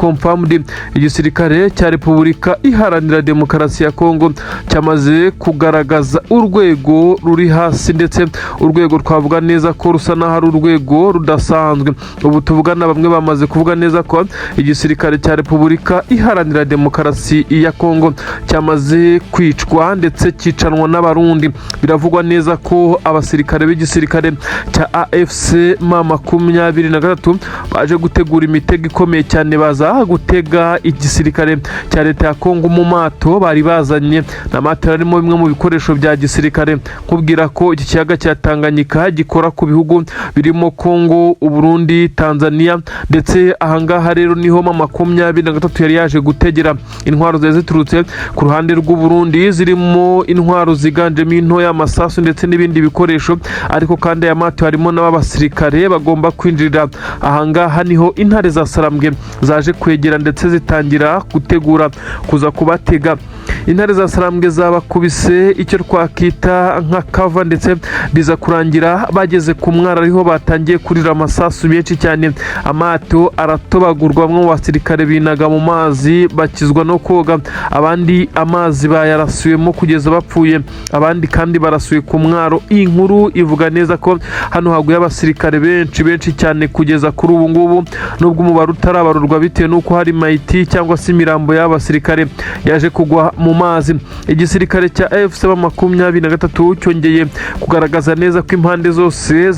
Igisirikare cya Repubulika Iharanira Demokarasi ya Kongo cyamaze kugaragaza urwego ruri hasi, ndetse urwego twavuga neza ko rusa naho ari urwego rudasanzwe. Ubu tuvugana bamwe bamaze kuvuga neza ko igisirikare cya Repubulika Iharanira Demokarasi ya Kongo cyamaze kwicwa ndetse cyicanwa n'abarundi. Biravugwa neza ko abasirikare b'igisirikare cya AFC 23 baje gutegura imitego ikomeye cyane, baza gutega igisirikare cya leta ya Kongo mu mato bari bazanye. N'amato arimo bimwe mu bikoresho bya gisirikare. Kubwira ko iki kiyaga cya Tanganyika gikora ku bihugu birimo Kongo, Uburundi, Tanzania, ndetse ahangaha rero niho 23 yari yaje gutegera. Intwaro zari ziturutse ku ruhande rw'u Burundi zirimo intwaro ziganjemo intoya, amasasu ndetse n'ibindi bikoresho. Ariko kandi aya mato harimo n'abasirikare bagomba kwinjira. Ahangaha niho intare za Sarambwe zaje kwegera ndetse zitangira gutegura kuza kubatega. Intare za Sarambwe zabakubise icyo twakita nka kava, ndetse biza kurangira bageze ku mwara ariho batangiye kurira amasasu menshi cyane. Amato aratobagurwa, bamwe mu basirikare binaga mu mazi bakizwa no koga, abandi amazi bayarasuyemo kugeza bapfuye, abandi kandi barasuye ku mwaro. Iyi nkuru ivuga neza ko hano haguye abasirikare benshi cyane kugeza kuri ubu ngubu, nubwo umubare utarabarurwa bitewe n'uko hari mayiti cyangwa se imirambo y'abasirikare yaje kugwa mu mazi. Igisirikare cya AFC M23 cyongeye kugaragaza neza ko impande zose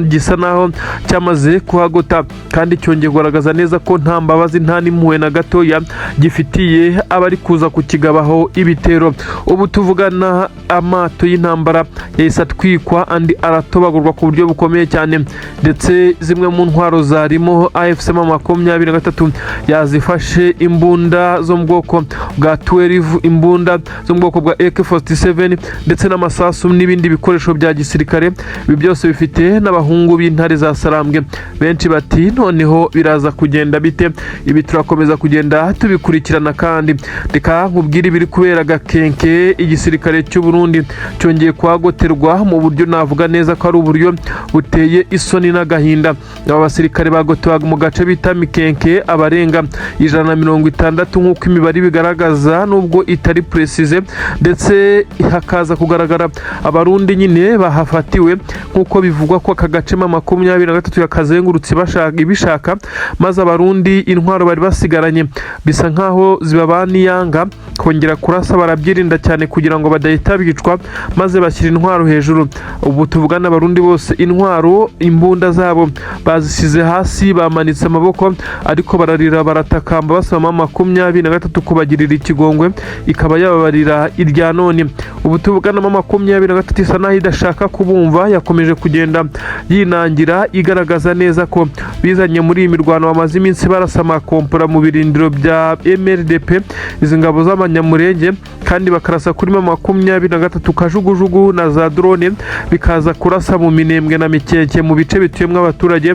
gisa naho cyamaze kuhagota, kandi cyongeye kugaragaza neza ko nta mbabazi nta n'impuhwe na gatoya gifitiye abari kuza kukigabaho ibitero. Ubu tuvugana amato y'intambara yahise atwikwa andi aratobagurwa ku buryo bukomeye cyane, ndetse zimwe mu ntwaro zarimo AFC M23 yazifashe imbunda zo mu bwoko bwa 12, imbunda zo mu bwoko bwa AK47 ndetse n'amasasu n'ibindi bikoresho bya gisirikare. Ibi byose bifite n'abahungu b'intare za Sarambwe. Benshi bati noneho biraza kugenda bite? Ibi turakomeza kugenda tubikurikirana, kandi reka nkubwire ibiri kubera Gakenke. Igisirikare cy'u Burundi cyongeye kwagoterwa mu buryo navuga neza ko ari uburyo buteye isoni n'agahinda. Aba basirikare bagotewaga mu gace bita Mikenke, abarenga 160 nk'uko imibare bigaragaza, nubwo itari precise, ndetse hakaza kugaragara abarundi nyine bahafatiwe nk'uko bivugwa ko aka gace M23 yakazengurutse ibishaka, maze abarundi intwaro bari basigaranye bisa nkaho zibabani yanga kongera kurasa, barabyirinda cyane kugira ngo badahita bicwa, maze bashyira intwaro hejuru. Ubu tuvugana abarundi bose intwaro, imbunda zabo bazisize hasi, bamanitse amaboko, ariko bararira baratakamba basaba M23 kubagirira ikigongwe ikaba yababarira irya none. Ubu tuvugana M23 isa naho idashaka kubumva, yakomeje kugenda yinangira igaragaza neza ko bizanye muri iyi mirwano bamaze iminsi barasa amakompora mu birindiro bya MRDP, izi ngabo z'abanyamurenge, kandi bakarasa kuri M23 kajugujugu na za drone, bikaza kurasa mu Minembwe na Mikenke mu bice bituyemwe abaturage.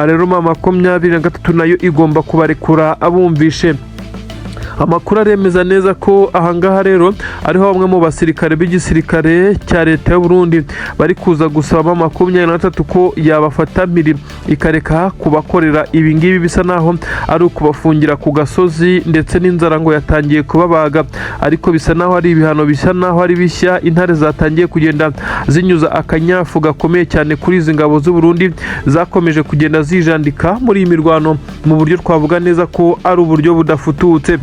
Rero M23 nayo igomba kubarekura abumvishe. Amakuru aremeza neza ko ahangaha rero ariho bamwe mu basirikare b'igisirikare cya leta y'u Burundi bari kuza gusaba M23 ko yabafata mpiri ikareka kubakorera ibi ngibi, bisa naho ari ukubafungira ku gasozi, ndetse n'inzara ngo yatangiye kubabaga, ariko bisa naho ari ibihano bisa naho ari bishya. Intare zatangiye kugenda zinyuza akanyafu gakomeye cyane kuri izi ngabo z'u Burundi, zakomeje kugenda zijandika muri iyi mirwano mu buryo twavuga neza ko ari uburyo budafututse.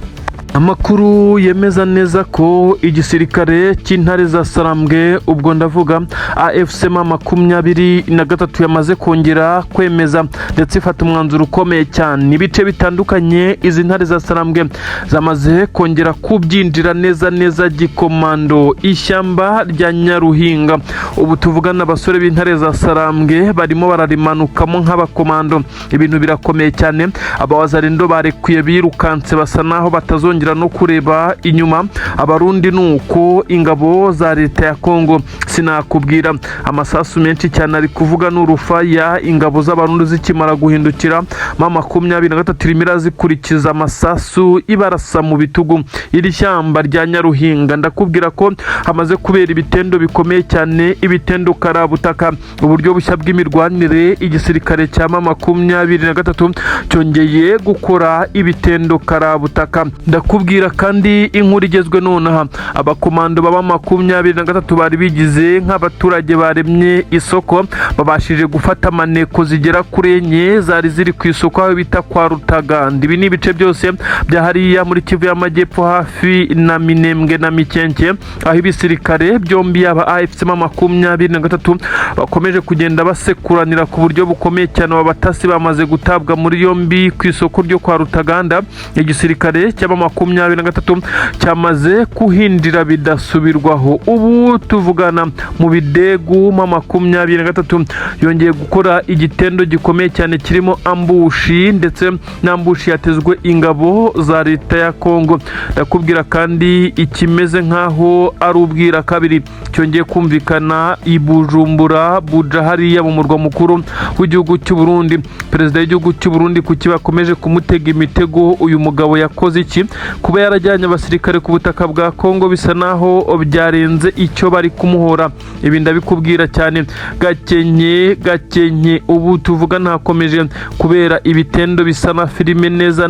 Amakuru yemeza neza ko igisirikare cy'intare za Sarambwe, ubwo ndavuga AFC M23 yamaze kongera kwemeza ndetse ifata umwanzuro ukomeye cyane. Ibice bitandukanye izi ntare za Sarambwe zamaze kongera kubyinjira neza gikomando ishyamba rya Nyaruhinga. Ubu tuvugana abasore b'intare za Sarambwe barimo bararimanukamo nk'abakomando. Ibintu birakomeye cyane. Abawazarindo barekuye birukanse basa naho batazongera no kureba inyuma. Abarundi nuko ingabo za leta ya Kongo sinakubwira, amasasu menshi cyane ari kuvuga n'urufaya. Ingabo z'abarundi zikimara guhindukira M23 irimo zikurikiza amasasu ibarasa mu bitugu iri shyamba rya Nyaruhinga. Ndakubwira ko hamaze kubera ibitendo bikomeye cyane, ibitendo karabutaka, uburyo bushya bw'imirwanire. Igisirikare cya M23 cyongeye gukora ibitendo karabutaka. Ndakubwira kandi inkuru igezwe nonaha, abakomando baba M23 bari bigize nk'abaturage baremye isoko, babashije gufata maneko zigera kuri enye zari ziri ku isoko aho bita kwa Rutaganda. Ibi ni ibice byose bya hariya muri Kivu y'Amajyepfo hafi na Minembwe na Mikenke, aho ibisirikare byombi yaba AFC M23 bakomeje kugenda basekuranira ku buryo bukomeye cyane. Abatasi bamaze gutabwa muri yombi ku isoko ryo kwa Rutaganda. Igisirikare cy'aba M23 cyamaze kuhindira bidasubirwaho. Ubu tuvugana mu bidegu M23 yongeye gukora igitendo gikomeye cyane kirimo ambushi, ndetse n'ambushi yatezwe ingabo za leta ya Kongo. Ndakubwira kandi ikimeze nkaho ari ubwira kabiri cyongeye kumvikana i Bujumbura Buja hariya mu murwa mukuru w'igihugu cy'u Burundi. Perezida w'igihugu cy'u Burundi kuki bakomeje kumutega imitego? Uyu mugabo yakoze iki? Kuba yarajyanye abasirikare ku butaka bwa Kongo bisa naho byarenze icyo bari kumuhora. Ibi ndabikubwira cyane. Gakenke ubu tuvuga ntakomeje kubera ibitendo bisa na filime neza.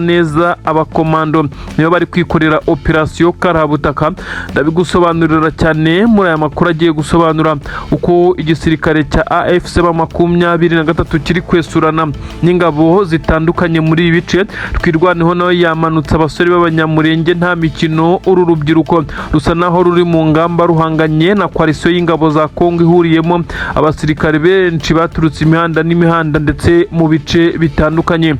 Abakomando niyo bari kwikorera operation karabutaka. Ndabigusobanurira cyane muri aya makuru. makuru agiye gusobanura uko igisirikare cya AFC M23 kiri kwesurana n'ingabo zitandukanye muri ibi bice. Twirwaneho nawe yamanutse abasore b'abanyamurenge nta mikino. Uru rubyiruko rusa naho ruri mu ngamba ruhanganye na koalisiyo y'ingabo za Kongo ihuriyemo abasirikare benshi baturutse imihanda n'imihanda ndetse mu bice bitandukanye.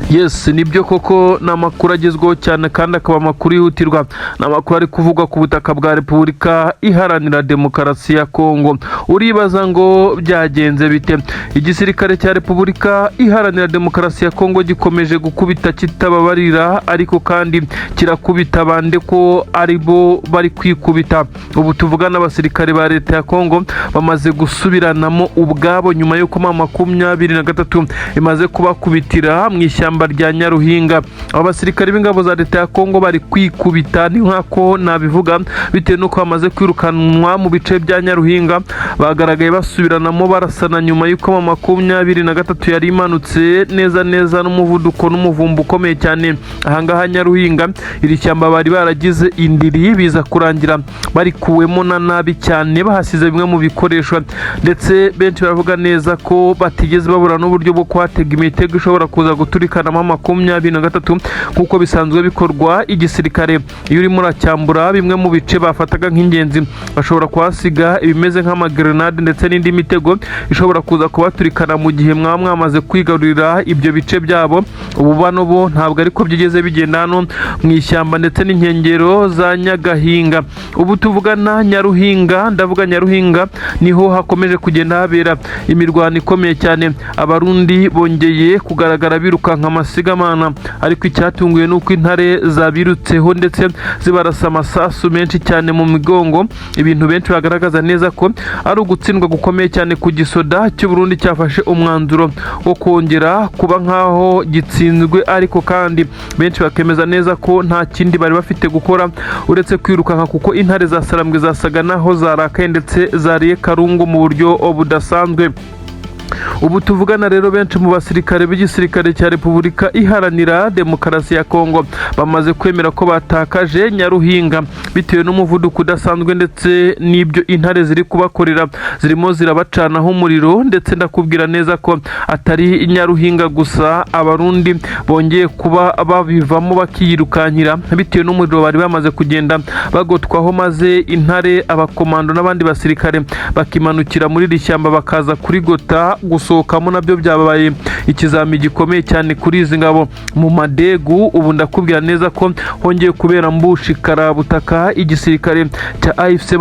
Yes, nibyo koko na makuru agezweho cyane kandi akaba amakuru yihutirwa. Na makuru ari kuvugwa ku butaka bwa Repubulika Iharanira Demokarasi ya Kongo. Uribaza ngo byagenze bite? Igisirikare cya Repubulika Iharanira Demokarasi ya Kongo gikomeje gukubita kitababarira, ariko kandi kirakubita bande ko aribo bari kwikubita. Ubu tuvugana abasirikare ba leta ya Kongo bamaze gusubiranamo ubwabo nyuma yo kuma 23 imaze kubakubitira mu ishyamba rya Nyaruhinga. Abasirikare b'ingabo za leta ya Kongo bari kwikubita ni nkako nabivuga bitewe nuko bamaze kwirukanwa mu bice bya Nyaruhinga. Bagaragaye basubiranamo barasana nyuma y'uko 23 yari imanutse neza n'umuvuduko n'umuvumbu ukomeye cyane ahangaha Nyaruhinga. Iri shyamba bari baragize indiri biza kurangira bari kuwemo na nabi cyane, bahasize bimwe mu bikoresho ndetse benshi baravuga neza ko batigeze babura n'uburyo bwo kwatega imitego ishobora kuza guturika na 23 kuko bisanzwe bikorwa. Igisirikare iyo uri muracyambura bimwe mu bice bafataga nk'ingenzi bashobora kuhasiga ibimeze nk'amagrenade ndetse n'indi mitego ishobora kuza kubaturikana mu gihe mwamaze kwigarurira ibyo bice byabo. Ubu bano bo ntabwo ariko byigeze bigenda hano mu ishyamba ndetse n'inkengero za Nyagahinga. Ubu tuvugana Nyaruhinga, ndavuga Nyaruhinga niho hakomeje kugenda habera imirwano ikomeye cyane. Abarundi bongeye kugaragara birukanka amasigamana, ariko icyatunguye nuko intare zabirutseho ndetse zibarasa amasasu menshi cyane mu migongo. Ibintu benshi bagaragaza neza ko ari ugutsindwa gukomeye cyane ku gisoda cy'u Burundi cyafashe umwanzuro wo kongera kuba nkaho gitsinzwe, ariko kandi benshi bakemeza neza ko nta kindi bari bafite gukora uretse kwirukanka kuko intare za Sarambwe zasaga naho zarakaye ndetse zariye Karungu mu buryo budasanzwe. Ubu tuvugana rero benshi mu basirikare b'igisirikare cya Repubulika Iharanira Demokarasi ya Kongo bamaze kwemera ko batakaje Nyaruhinga bitewe n'umuvuduko udasanzwe ndetse n'ibyo intare ziri kubakorera. Zirimo zirabacanaho umuriro ndetse ndakubwira neza ko atari Nyaruhinga gusa, abarundi bongeye kuba babivamo bakiyirukankira bitewe n'umuriro bari bamaze kugenda bagotwaho, maze intare abakomando n'abandi basirikare bakimanukira muri iri shyamba bakaza kurigota. Gusohokamo nabyo byabaye ikizami gikomeye cyane kuri izi ngabo mu Madegu. Ubu ndakubwira neza ko hongeye kubera mbushi karabutaka. Igisirikare cya AFC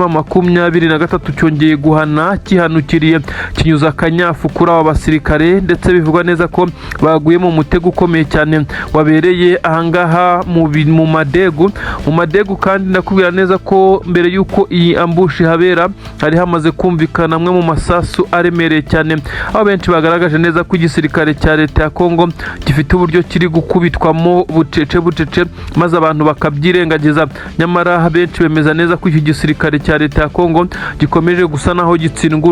M23 cyongeye guhana kihanukiriye kinyuza akanyafu kuri aba basirikare, ndetse bivugwa neza ko baguye mu mutego ukomeye cyane wabereye ahangaha mu Madegu. Mu Madegu kandi ndakubwira neza ko mbere yuko iyi ambushi habera hari hamaze kumvikana amwe mu masasu aremereye cyane, aho benshi bagaragaje neza ko igisirikare cya leta ya Kongo gifite uburyo kiri gukubitwamo bucece maze abantu bakabyirengagiza. Nyamara benshi bemeza neza ko iki gisirikare cya leta ya Kongo gikomeje gusa naho gitsindwa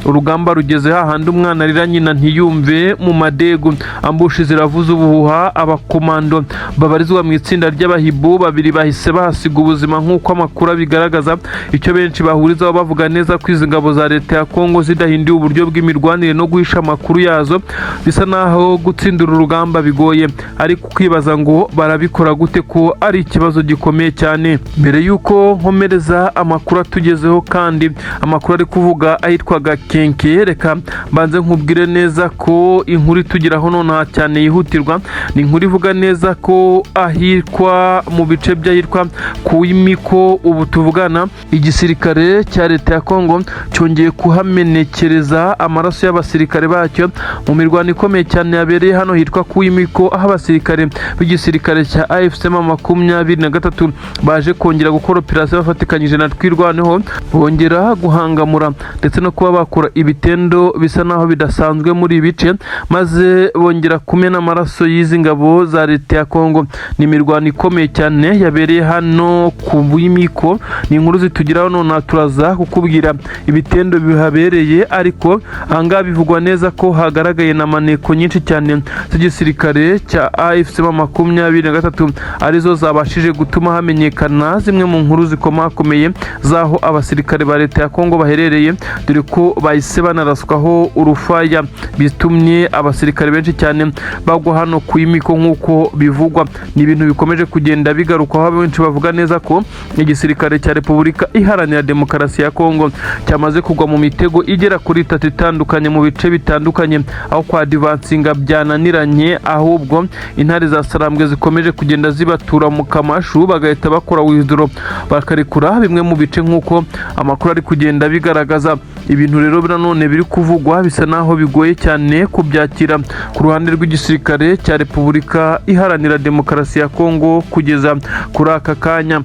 urugamba rugeze hahandi umwana arira nyina ntiyumve. Mu Madegu ambushi ziravuza ubuhuha, abakomando babarizwa mu itsinda ry'abahibu babiri bahise bahasiga ubuzima nk'uko amakuru abigaragaza. Icyo benshi bahurizaho bavuga neza ko izi ngabo za leta ya Kongo zidahinduye uburyo bw'imirwanire no guhisha amakuru yazo bisa naho gutsindura urugamba bigoye, ariko kwibaza ngo barabikora gute ko ari ikibazo gikomeye cyane. Mbere yuko nkomereza amakuru atugezeho kandi amakuru ari kuvuga ahitwaga Kenke, reka mbanze nkubwire neza ko inkuru itugeraho nonaha cyane yihutirwa. Ni inkuru ivuga neza ko ahitwa mu bice by'ahitwa Kuimiko. Ubu tuvugana igisirikare cya leta ya Kongo cyongeye kuhamenekereza amaraso y'abasirikare bacyo mu mirwano ikomeye cyane yabereye hano hitwa Kuimiko, aho abasirikare b'igisirikare cya AFC M23 baje kongera gukora operasiyo bafatikanyije na Twirwaneho, bongera guhangamura ndetse no kuba bakora ibitendo bisa naho bidasanzwe muri ibice, maze bongera kumena amaraso y'izi ngabo za leta ya Kongo. Ni imirwano ikomeye cyane yabereye hano ku Kuimiko. Ni inkuru zitugiraho none turaza kukubwira ibitendo bihabereye, ariko anga bivugwa neza ko hagaragaye na maneko nyinshi cyane z'igisirikare cya AFC 23 arizo zabashije gutuma hamenyekana zimwe mu nkuru zikomakomeye zaho abasirikare ba leta ya Kongo baherereye, dore ko bahise banaraswaho urufaya bitumye abasirikare benshi cyane bagwa hano ku imiko nk'uko bivugwa. Ni ibintu bikomeje kugenda bigarukaho, benshi bavuga neza ko igisirikare cya Repubulika Iharanira Demokarasi ya Kongo cyamaze kugwa mu mitego igera kuri 3 itandukanye mu bice bitandukanye, aho kwa advancinga byananiranye, ahubwo intare za Sarambwe zikomeje kugenda zibatura mu kamashu bagahita bakora withdraw bakarekura bimwe mu bice nk'uko amakuru ari kugenda bigaragaza. Ibintu rero nanone biri kuvugwa bisa naho bigoye cyane kubyakira ku ruhande rw'igisirikare cya Repubulika Iharanira Demokarasi ya Kongo kugeza kuri aka kanya.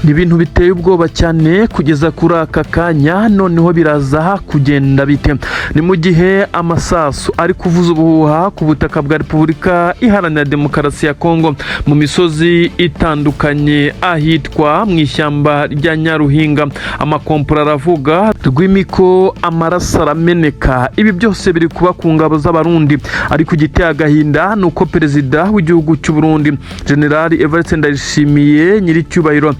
Ni ibintu biteye ubwoba cyane kugeza kuri aka kanya. Noneho biraza kugenda bite? Ni mu gihe amasasu ari kuvuza ubuhuha ku butaka bwa Repubulika Iharanira Demokarasi ya Kongo mu misozi itandukanye ahitwa mu ishyamba rya Nyaruhinga. Amakompora aravuga rw'imiko, amaraso arameneka. Ibi byose biri kuba ku ngabo z'abarundi, ariko igiteye agahinda nuko perezida w'igihugu cy'u Burundi General Evariste Ndayishimiye nyiricyubahiro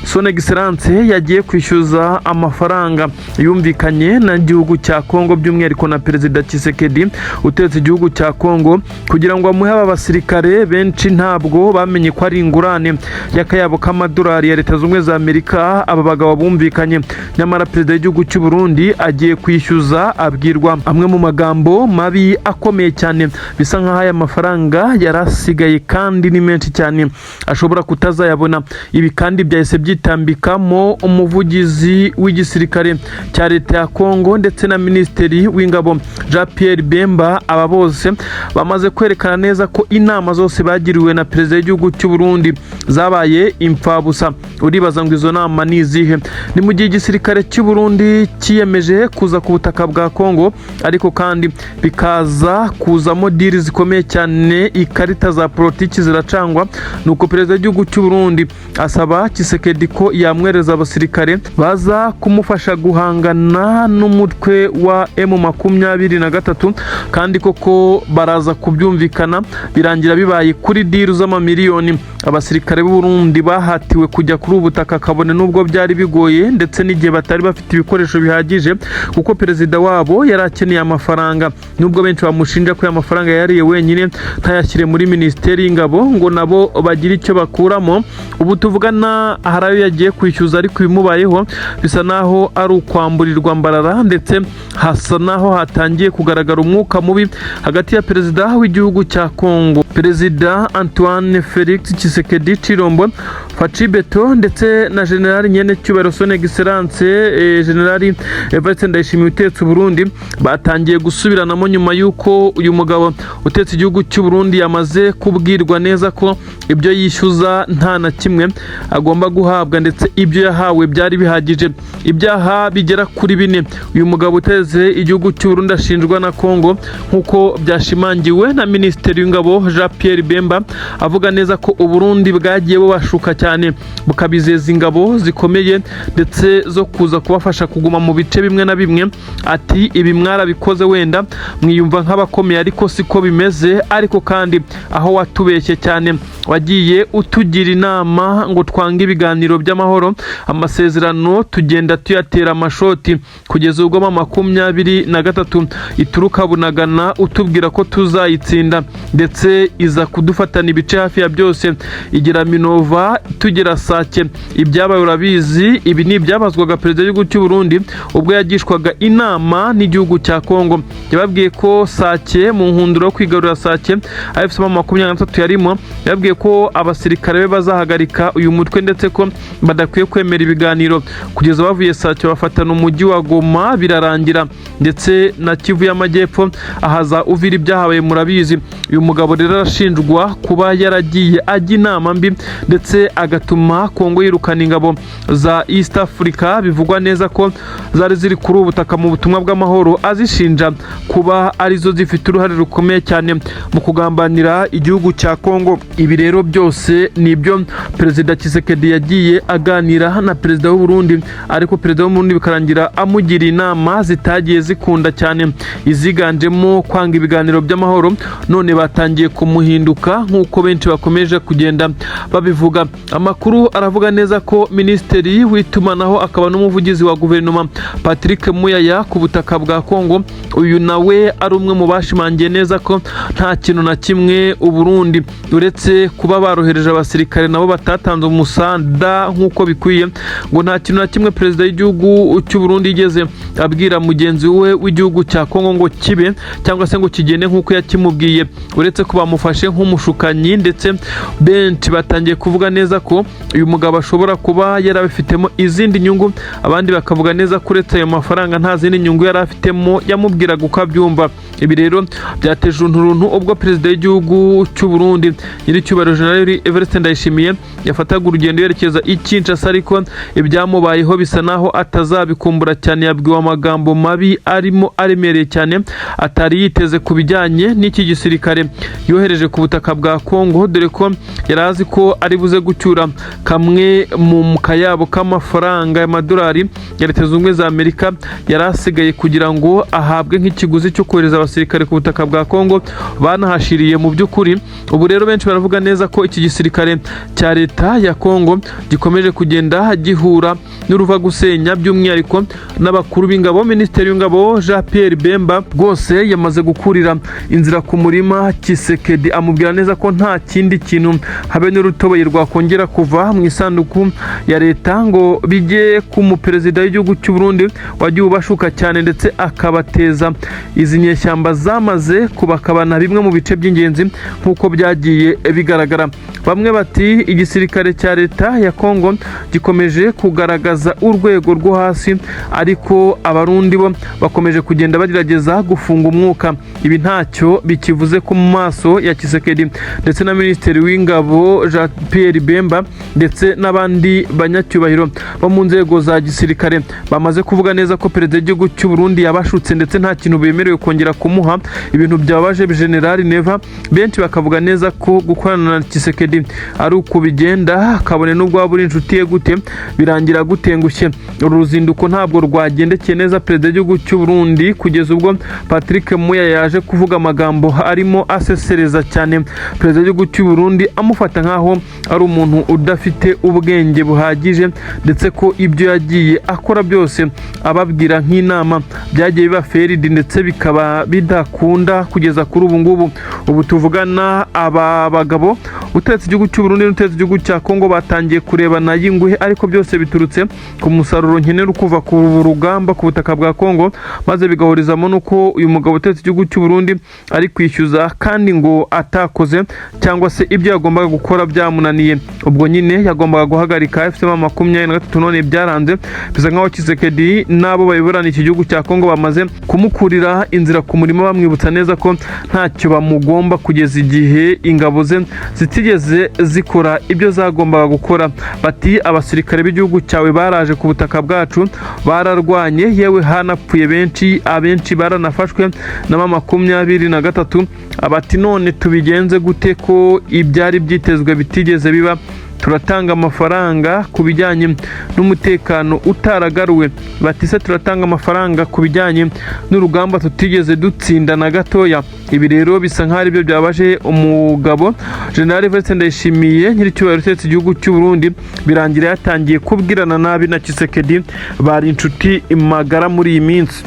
Son Excellence yagiye kwishyuza amafaranga yumvikanye na gihugu cya Kongo, by'umwihariko na perezida Tshisekedi utetse igihugu cya Kongo, kugira ngo amuhe aba basirikare benshi. Ntabwo bamenye ko ari ingurane y'akayabo k'amadolari ya Leta Zunze za Amerika aba bagabo bumvikanye, nyamara perezida w'igihugu cy'u Burundi agiye kwishyuza, abwirwa amwe mu magambo mabi akomeye cyane, bisa nk'aho aya mafaranga yarasigaye kandi ni menshi cyane ashobora kutazayabona. Ibi kandi byahise byitambikamo umuvugizi w'igisirikare cya leta ya Kongo ndetse na minisitiri w'ingabo Jean Pierre Bemba. Aba bose bamaze kwerekana neza ko inama zose bagiriwe na perezida w'igihugu cy'u Burundi zabaye impfabusa. Uribaza ngo izo nama ni izihe? Ni mu gihe igisirikare cy'u Burundi kiyemeje kuza ku butaka bwa Kongo, ariko kandi bikaza kuzamo diri zikomeye cyane, ikarita za politiki ziracangwa. Nuko perezida w'igihugu cy'u Burundi asaba Tshisekedi ko yamwereza abasirikare baza kumufasha guhangana n'umutwe wa M23, kandi koko baraza kubyumvikana, birangira bibaye kuri diru z'amamiliyoni. Abasirikare b'u Burundi bahatiwe kujya kuri ubutaka kabone nubwo byari bigoye, ndetse n'igihe batari bafite ibikoresho bihagije, kuko perezida wabo yari akeneye amafaranga. Nubwo benshi bamushinja ko amafaranga yariye wenyine ntayashyire muri minisiteri y'ingabo ngo nabo bagire icyo bakuramo, ubu tuvugana hari ayo yagiye kwishyuza, ariko ibimubayeho bisa naho ari ukwamburirwa mbarara, ndetse hasa naho hatangiye kugaragara umwuka mubi hagati ya perezida w'igihugu cya Kongo, perezida Antoine Felix Tshisekedi Chilombo Facibeto, ndetse na General Nyenecyubahiro Son Excellence General Evariste Ndayishimiye utetse Burundi. Batangiye gusubiranamo nyuma y'uko uyu mugabo utetse igihugu cy'u Burundi yamaze kubwirwa neza ko ibyo yishyuza nta na kimwe agomba guhabwa, ndetse ibyo yahawe byari bihagije. Ibyaha bigera kuri 4 uyu mugabo uteze igihugu cy'u Burundi ashinjwa na Kongo, nkuko byashimangiwe na minisitiri w'ingabo Jean Pierre Bemba, avuga neza ko u Burundi bwagiye bubashuka cyane, bukabizeza ingabo zikomeye ndetse zo kuza kubafasha kuguma mu bice bimwe na bimwe. Ati ibi mwarabikoze, wenda mwiyumva nk'abakomeye, ariko siko bimeze. Ariko kandi aho watubeshye cyane, wagiye utugira inama ngo twange ibiganiro by'amahoro, amasezerano tugenda tuyatera amashoti kugeza ubwo 23 ituruka Bunagana utubwira ko tuzayitsinda, ndetse iza kudufatana ibice hafi ya byose, igira Minova tugera Sake. Ibyabaye urabizi, ibi ni ibyabazwaga perezida w'igihugu cy'u Burundi ubwo yagishwaga inama n'igihugu cya Kongo. Yababwiye ko Sake mu nkunduro yo kwigarurira Sake AFC 23 yarimo, yababwiye ko abasirikare be bazahagarika uyu mutwe, ndetse ko badakwiye kwemera ibiganiro kugeza bavuye Sake bafatana umujyi wa Goma birarangira, ndetse na Kivu y'Amajyepfo ahaza Uvira ibyahabaye murabizi. Uyu mugabo rero arashinjwa kuba yaragiye ajya inama mbi ndetse agatuma Kongo yirukana ingabo za East Africa bivugwa neza ko zari ziri kuri ubutaka mu butumwa bw'amahoro, azishinja kuba arizo zifite uruhare rukomeye cyane mu kugambanira igihugu cya Kongo. Ibi rero byose nibyo Perezida Tshisekedi yagiye aganira na Perezida w'u Burundi, ariko Perezida w'u Burundi bikarangira amugira inama zitagiye zikunda cyane, iziganjemo kwanga ibiganiro by'amahoro. None batangiye kumuhinduka nk'uko benshi bakomeje kugenda babivuga. Amakuru aravuga neza ko Minisitiri w'itumanaho akaba n'umuvugizi wa guverinoma Patrick Muyaya ku butaka bwa Kongo, uyu nawe ari umwe mu bashimangiye neza ko nta kintu na kimwe u Burundi uretse kuba barohereje abasirikare nabo batatanze umusada nk'uko bikwiye, ngo nta kintu na kimwe perezida w'igihugu cy'u Burundi yigeze abwira mugenzi we w'igihugu cya Kongo ngo kibe cyangwa se ngo kigende nk'uko yakimubwiye, uretse ko bamufashe nk'umushukanyi. Ndetse benshi batangiye kuvuga neza ko uyu mugabo ashobora kuba yarabifitemo izindi nyungu, abandi bakavuga neza ko uretse ayo mafaranga nta zindi nyungu yari afitemo, yamubwiraga uko abyumva. Ibi rero byateje urunturuntu ubwo perezida w'igihugu cy'u Burundi nyiricyubahiro General Evariste Ndayishimiye yafataga urugendo yerekeza i Kinshasa, ariko ibyamubayeho bisa naho atazabikumbura cyane. Yabwiwe amagambo mabi arimo aremereye cyane atari yiteze ku bijyanye n'iki gisirikare yohereje ku butaka bwa Kongo, dore ko yari azi ko ari buze gucyura kamwe mu kayabo k'amafaranga y'amadolari ya Leta Zunze Ubumwe za Amerika yari asigaye kugira ngo ahabwe nk'ikiguzi cyo kohereza abasirikare ku butaka bwa Kongo banahashiriye mu by'ukuri. Ubu rero benshi baravuga neza ko iki gisirikare cya leta ya Kongo gikomeje kugenda gihura n'uruva gusenya, by'umwihariko n'abakuru b'ingabo. Minisitiri w'ingabo Jean Pierre Bemba rwose yamaze gukurira inzira ku murima Tshisekedi, amubwira neza ko nta kindi kintu habe n'urutoboye rwakongera kuva mu isanduku ya leta ngo bijye ku muperezida w'igihugu cy'u Burundi wagiye ubashuka cyane ndetse akabateza izi nyeshyamba zamaze kubakabana bimwe mu bice by'ingenzi nk'uko byagiye bigaragara. Bamwe bati igisirikare cya leta ya Kongo gikomeje kugaragaza urwego rwo hasi, ariko abarundi bo bakomeje kugenda bagerageza gufunga umwuka. Ibi ntacyo bikivuze ku maso ya Tshisekedi ndetse na Minisitiri w'ingabo Jean Pierre Bemba ndetse n'abandi banyacyubahiro bo mu nzego za gisirikare bamaze kuvuga neza ko perezida w'igihugu cy'u Burundi yabashutse ndetse nta kintu bemerewe kongera kumuha. Ibintu byabaje General Neva, benshi bakavuga neza ko gukorana na Tshisekedi ari uko bigenda, kabone n'ubwo waba uri inshuti ye gute birangira gutengushye. Uru ruzinduko ntabwo rwagendekeye neza perezida w'igihugu cy'u Burundi kugeza ubwo Patrick Muyaya yaje kuvuga amagambo arimo asesereza cyane perezida w'igihugu cy'u Burundi, amufata nkaho ari umuntu udafite ubwenge buhagije, ndetse ko ibyo yagiye akora byose ababwira nk'inama byagiye biba feridi ndetse bikaba bidakunda kugeza kuri ubu ngubu. Ubu tuvugana aba bagabo uteretse igihugu cy'u Burundi n'uteretse igihugu cya Kongo batangiye kurebana y'inguhe, ariko byose biturutse ku musaruro nkenerwa kuva ku rugamba ku butaka bwa Kongo, maze bigahurizamo nuko uyu mugabo uteretse igihugu cy'u Burundi ari kwishyuza kandi ngo atakoze cyangwa se ibyo yagombaga gukora byamunaniye. Ubwo nyine yagombaga guhagarika FC23, none byaranze bisa nkaho Tshisekedi nabo bayoborana iki gihugu cya Kongo bamaze kumukurira inzira ku murima, bamwibutsa neza ko ntacyo bamugomba kugeza igihe ingabo ze zitigeze zikora ibyo zagombaga gukora. Bati abasirikare b'igihugu cyawe baraje ku butaka bwacu bararwanye, yewe hanapfuye benshi, abenshi baranafashwe na M23. Abati none tubigenze gute ko ibyari byitezwe bitigeze biba? Turatanga amafaranga ku bijyanye n'umutekano utaragaruwe. Batise turatanga amafaranga ku bijyanye n'urugamba tutigeze dutsinda na gatoya. Ibi rero bisa nk'aho ari byo byabaje umugabo General Evariste Ndayishimiye nyiricyubahiro uteretse igihugu cy'u Burundi, birangira yatangiye kubwirana nabi na Tshisekedi, bari inshuti magara muri iyi minsi.